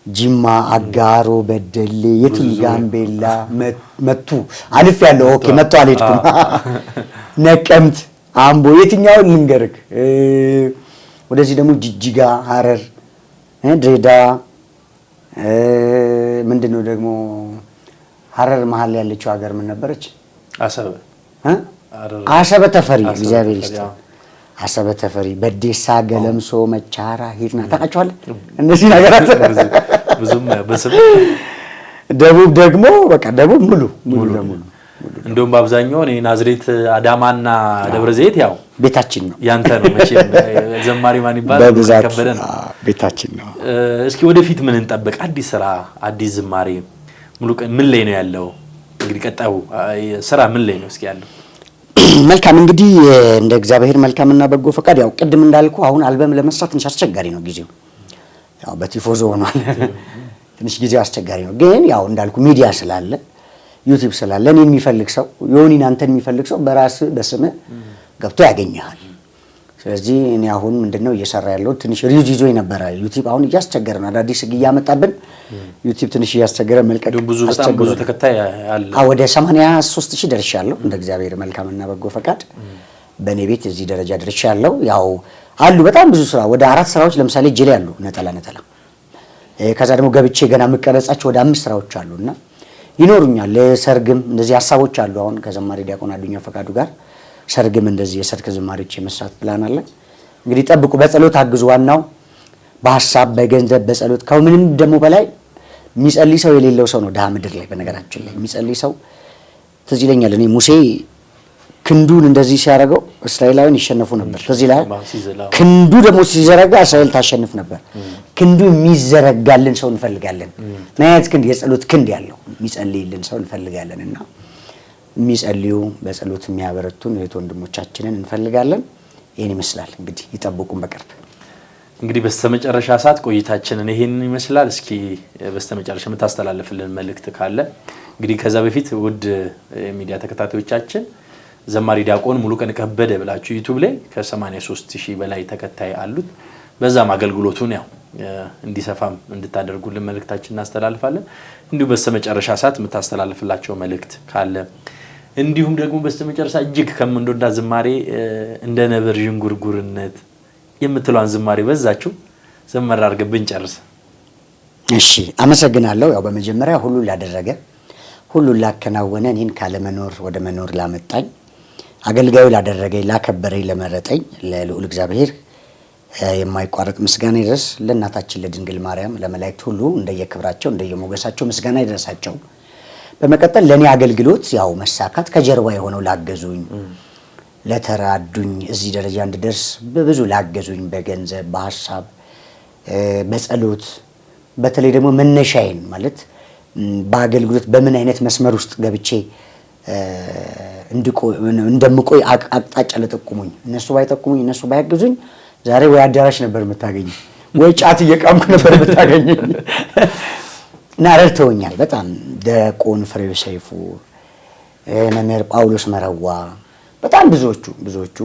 Speaker 2: ጅማ፣ አጋሮ፣ በደሌ፣ የቱን ጋምቤላ፣ መቱ አልፍ ያለው ኦኬ መቱ አልሄድኩም። ነቀምት፣ አምቦ የትኛው ልንገርክ? ወደዚህ ደግሞ ጅጅጋ፣ ሐረር፣ ድሬዳዋ ምንድነው ደግሞ ሐረር መሀል ያለችው ሀገር ምን ነበረች? አሰበ ተፈሪ። እግዚአብሔር ይስጥ። አሰበ ተፈሪ፣ በዴሳ፣ ገለምሶ፣ መቻራ፣ ሂርና ታውቃቸዋለህ? እነዚህ ነገራት ብዙም በስም ደቡብ ደግሞ በቃ ደቡብ ሙሉ ለሙሉ
Speaker 1: እንደውም በአብዛኛው እኔ ናዝሬት አዳማና ደብረ ዘይት ያው
Speaker 2: ቤታችን ነው
Speaker 1: ያንተ ነው መቼም ዘማሪ ማን ይባላል ከበደ ነው
Speaker 2: ቤታችን ነው።
Speaker 1: እስኪ ወደፊት ምን እንጠብቅ? አዲስ ስራ አዲስ ዝማሬ ሙሉ ቀን ምን ላይ ነው ያለው? እንግዲህ ቀጣዩ ስራ ምን ላይ ነው እስኪ ያለው?
Speaker 2: መልካም እንግዲህ እንደ እግዚአብሔር መልካምና በጎ ፈቃድ ያው ቅድም እንዳልኩ አሁን አልበም ለመስራት ትንሽ አስቸጋሪ ነው ጊዜው። ያው በቲፎዞ ሆኗል ትንሽ ጊዜው አስቸጋሪ ነው። ግን ያው እንዳልኩ ሚዲያ ስላለ ዩቲዩብ ስላለ እኔ የሚፈልግ ሰው ዮኒን አንተን የሚፈልግ ሰው በራስ በስምህ ገብቶ ያገኛል። ስለዚህ እኔ አሁን ምንድነው እየሰራ ያለው ትንሽ ሪዩዝ ይዞ የነበረ ዩቲዩብ አሁን እያስቸገረ ነው። አዳዲስ ህግ እያመጣብን ዩቲዩብ ትንሽ እያስቸገረ መልቀቅ
Speaker 1: በጣም ብዙ ተከታይ አለ።
Speaker 2: ወደ 83000 ደርሻለሁ እንደ እግዚአብሔር መልካምና በጎ ፈቃድ በኔ ቤት እዚህ ደረጃ ደርሻለሁ። ያው አሉ በጣም ብዙ ስራ ወደ 4 ስራዎች ለምሳሌ ጅል ያሉ ነጠላ ከዛ ደግሞ ገብቼ ገና መቀረጻቸው ወደ 5 ስራዎች አሉና ይኖሩኛል። ለሰርግም እንደዚህ ሐሳቦች አሉ። አሁን ከዘማሪ ዲያቆን አዱኛ ፈቃዱ ጋር ሰርግም እንደዚህ የሰርግ ዝማሬዎች የመስራት ፕላን አለ። እንግዲህ ጠብቁ። በጸሎት አግዙ። ዋናው በሐሳብ በገንዘብ በጸሎት ከምንም ደግሞ በላይ የሚጸልይ ሰው የሌለው ሰው ነው ድሃ ምድር ላይ። በነገራችን ላይ የሚጸልይ ሰው ትዝ ይለኛል እኔ ሙሴ ክንዱን እንደዚህ ሲያደርገው እስራኤላውያን ይሸነፉ ነበር። ስለዚህ ላይ ክንዱ ደግሞ ሲዘረጋ እስራኤል ታሸንፍ ነበር። ክንዱ የሚዘረጋልን ሰው እንፈልጋለን። ማለት ክንድ የጸሎት ክንድ ያለው የሚጸልይልን ሰው እንፈልጋለንና የሚጸልዩ በጸሎት የሚያበረቱን እህት ወንድሞቻችንን እንፈልጋለን። ይሄን ይመስላል እንግዲህ ይጠብቁን በቅርብ።
Speaker 1: እንግዲህ በስተመጨረሻ ሰዓት ቆይታችንን ይሄን ይመስላል። እስኪ በስተመጨረሻ የምታስተላልፍልን መልእክት ካለ እንግዲህ ከዛ በፊት ውድ ሚዲያ ተከታታዮቻችን ዘማሪ ዲያቆን ሙሉቀን ከበደ ብላችሁ ዩቲዩብ ላይ ከ83000 በላይ ተከታይ አሉት። በዛም አገልግሎቱን ያው እንዲሰፋም እንድታደርጉልን መልእክታችንን እናስተላልፋለን። እንዲሁ በስተመጨረሻ ሰዓት የምታስተላልፍላቸው መልእክት ካለ እንዲሁም ደግሞ በስተመጨረሻ እጅግ ከምንወዳ ዝማሬ እንደ ነብር ዥንጉርጉርነት የምትሏን ዝማሬ በዛችሁ ዘመር አድርገን ጨርስ።
Speaker 2: እሺ አመሰግናለሁ። ያው በመጀመሪያ ሁሉ ላደረገ ሁሉ ላከናወነ እኔን ካለመኖር ወደ መኖር ላመጣኝ አገልጋዩ ላደረገኝ ላከበረኝ ለመረጠኝ ለልዑል እግዚአብሔር የማይቋረጥ ምስጋና ይድረስ። ለእናታችን ለድንግል ማርያም ለመላእክት ሁሉ እንደየክብራቸው እንደየሞገሳቸው ምስጋና ይድረሳቸው። በመቀጠል ለኔ አገልግሎት ያው መሳካት ከጀርባ የሆነው ላገዙኝ ለተራዱኝ እዚህ ደረጃ እንድደርስ በብዙ ላገዙኝ በገንዘብ በሐሳብ በጸሎት በተለይ ደግሞ መነሻዬን ማለት በአገልግሎት በምን አይነት መስመር ውስጥ ገብቼ እንደምቆይ አቅጣጫ ለጠቁሙኝ እነሱ ባይጠቁሙኝ እነሱ ባያግዙኝ ዛሬ ወይ አዳራሽ ነበር የምታገኝ ወይ ጫት እየቃምኩ ነበር የምታገኝ እና ረድተውኛል በጣም ዲያቆን ፍሬው ሰይፉ መምህር ጳውሎስ መረዋ በጣም ብዙዎቹ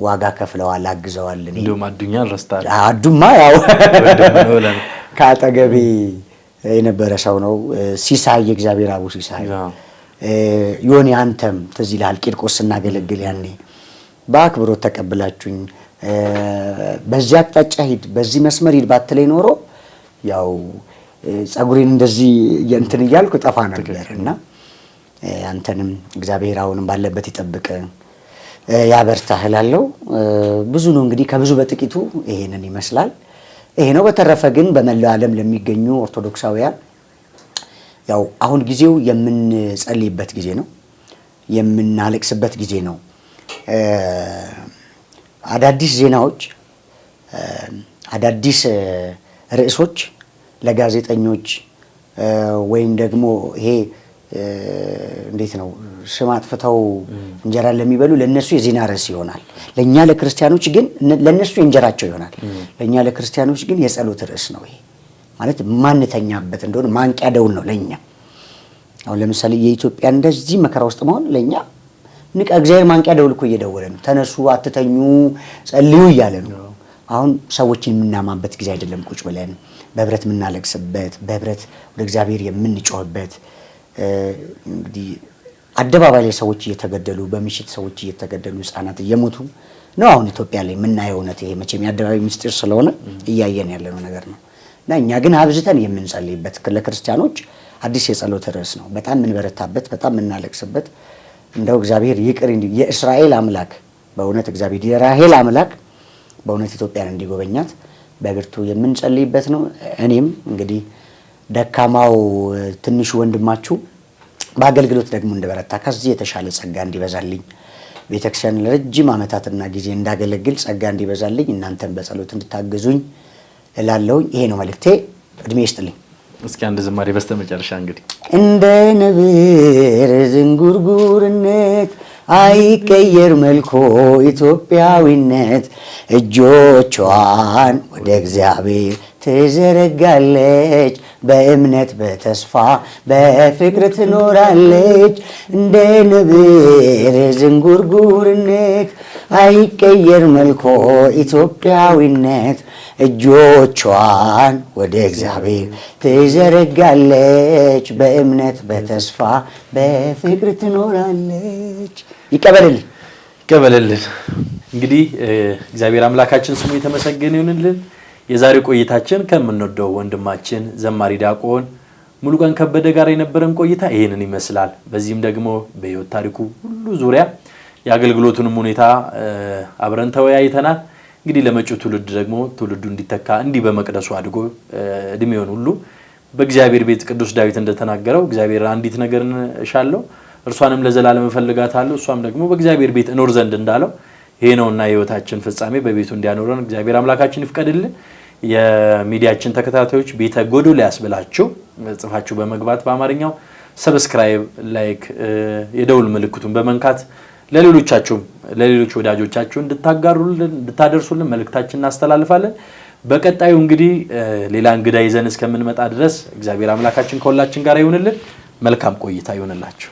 Speaker 2: ዋጋ ከፍለዋል አግዘዋል።
Speaker 1: እንደውም አዱኛን ረስታል።
Speaker 2: አዱማ ያው ከአጠገቤ የነበረ ሰው ነው። ሲሳይ የእግዚአብሔር አቡ ሲሳይ ዮኒ አንተም ትዝ ይልሃል ቂርቆስ ስናገለግል ያኔ በአክብሮት ተቀብላችሁኝ በዚህ አቅጣጫ ሂድ በዚህ መስመር ሂድ ባትለኝ ኖሮ ያው ጸጉሬን እንደዚህ እንትን እያልኩ ጠፋ ነበርና አንተንም እግዚአብሔር አሁንም ባለበት ይጠብቅ ያበርታህ እላለሁ። ብዙ ነው እንግዲህ ከብዙ በጥቂቱ ይሄንን ይመስላል። ይሄ ነው። በተረፈ ግን በመላው ዓለም ለሚገኙ ኦርቶዶክሳውያን ያው አሁን ጊዜው የምንጸልይበት ጊዜ ነው፣ የምናለቅስበት ጊዜ ነው። አዳዲስ ዜናዎች አዳዲስ ርዕሶች ለጋዜጠኞች ወይም ደግሞ ይሄ እንዴት ነው ስም አጥፍተው እንጀራ ለሚበሉ ለነሱ የዜና ርዕስ ይሆናል። ለኛ ለክርስቲያኖች ግን ለነሱ እንጀራቸው ይሆናል። ለኛ ለክርስቲያኖች ግን የጸሎት ርዕስ ነው። ይሄ ማለት ማንተኛበት እንደሆነ ማንቂያ ደውል ነው ለኛ። አሁን ለምሳሌ የኢትዮጵያ እንደዚህ መከራ ውስጥ መሆን ለኛ ንቃ እግዚአብሔር ማንቂያ ደውል እኮ እየደወለ ነው። ተነሱ፣ አትተኙ፣ ጸልዩ እያለ ነው። አሁን ሰዎችን የምናማበት ጊዜ አይደለም። ቁጭ ብለን በህብረት የምናለቅስበት በህብረት ወደ እግዚአብሔር የምንጮህበት እንግዲህ አደባባይ ላይ ሰዎች እየተገደሉ በምሽት ሰዎች እየተገደሉ ህፃናት እየሞቱ ነው አሁን ኢትዮጵያ ላይ የምናየው። እውነት ይሄ መቼም የአደባባይ ምስጢር ስለሆነ እያየን ያለነው ነገር ነው እና እኛ ግን አብዝተን የምንጸልይበት ለክርስቲያኖች አዲስ የጸሎት ርዕስ ነው። በጣም የምንበረታበት በጣም የምናለቅስበት እንደው እግዚአብሔር ይቅር እንዲ የእስራኤል አምላክ በእውነት እግዚአብሔር የራሔል አምላክ በእውነት ኢትዮጵያን እንዲጎበኛት በብርቱ የምንጸልይበት ነው። እኔም እንግዲህ ደካማው ትንሹ ወንድማችሁ በአገልግሎት ደግሞ እንደበረታ ከዚህ የተሻለ ጸጋ እንዲበዛልኝ ቤተክርስቲያን ለረጅም ዓመታትና ጊዜ እንዳገለግል ጸጋ እንዲበዛልኝ እናንተም በጸሎት እንድታገዙኝ እላለሁኝ። ይሄ ነው መልእክቴ። እድሜ ይስጥልኝ።
Speaker 1: እስኪ አንድ ዝማሬ በስተመጨረሻ እንግዲህ
Speaker 2: እንደ ነብር ዝንጉርጉርነት አይቀየር መልኮ ኢትዮጵያዊነት እጆቿን ወደ እግዚአብሔር ትዘረጋለች በእምነት በተስፋ በፍቅር ትኖራለች። እንደ ነብር ዝንጉርጉርነት አይቀየር መልኮ ኢትዮጵያዊነት እጆቿን ወደ እግዚአብሔር ትዘረጋለች በእምነት በተስፋ በፍቅር ትኖራለች። ይቀበልልን። እንግዲህ እግዚአብሔር አምላካችን ስሙ የተመሰገነ ይሁንልን። የዛሬ ቆይታችን ከምንወደው ወንድማችን ዘማሪ ዲያቆን ሙሉቀን ከበደ ጋር የነበረን ቆይታ ይሄንን ይመስላል። በዚህም ደግሞ በሕይወት ታሪኩ ሁሉ ዙሪያ የአገልግሎቱንም ሁኔታ አብረን ተወያይተናል። እንግዲህ ለመጪው ትውልድ ደግሞ ትውልዱ እንዲተካ እንዲህ በመቅደሱ አድጎ እድሜውን ሁሉ በእግዚአብሔር ቤት ቅዱስ ዳዊት እንደተናገረው እግዚአብሔር አንዲት ነገርን እሻለሁ እርሷንም ለዘላለም እፈልጋታለሁ እሷም ደግሞ በእግዚአብሔር ቤት እኖር ዘንድ እንዳለው ይሄ ነውና የሕይወታችን ፍጻሜ በቤቱ እንዲያኖረን እግዚአብሔር አምላካችን ይፍቀድልን። የሚዲያችን ተከታታዮች ቤተ ጎዶልያስ ብላችሁ ጽፋችሁ በመግባት በአማርኛው ሰብስክራይብ፣ ላይክ፣ የደውል ምልክቱን በመንካት ለሌሎች ወዳጆቻችሁ እንድታደርሱልን መልእክታችንን እናስተላልፋለን። በቀጣዩ እንግዲህ ሌላ እንግዳ ይዘን እስከምንመጣ ድረስ እግዚአብሔር አምላካችን ከሁላችን ጋር ይሁንልን። መልካም ቆይታ ይሁንላችሁ።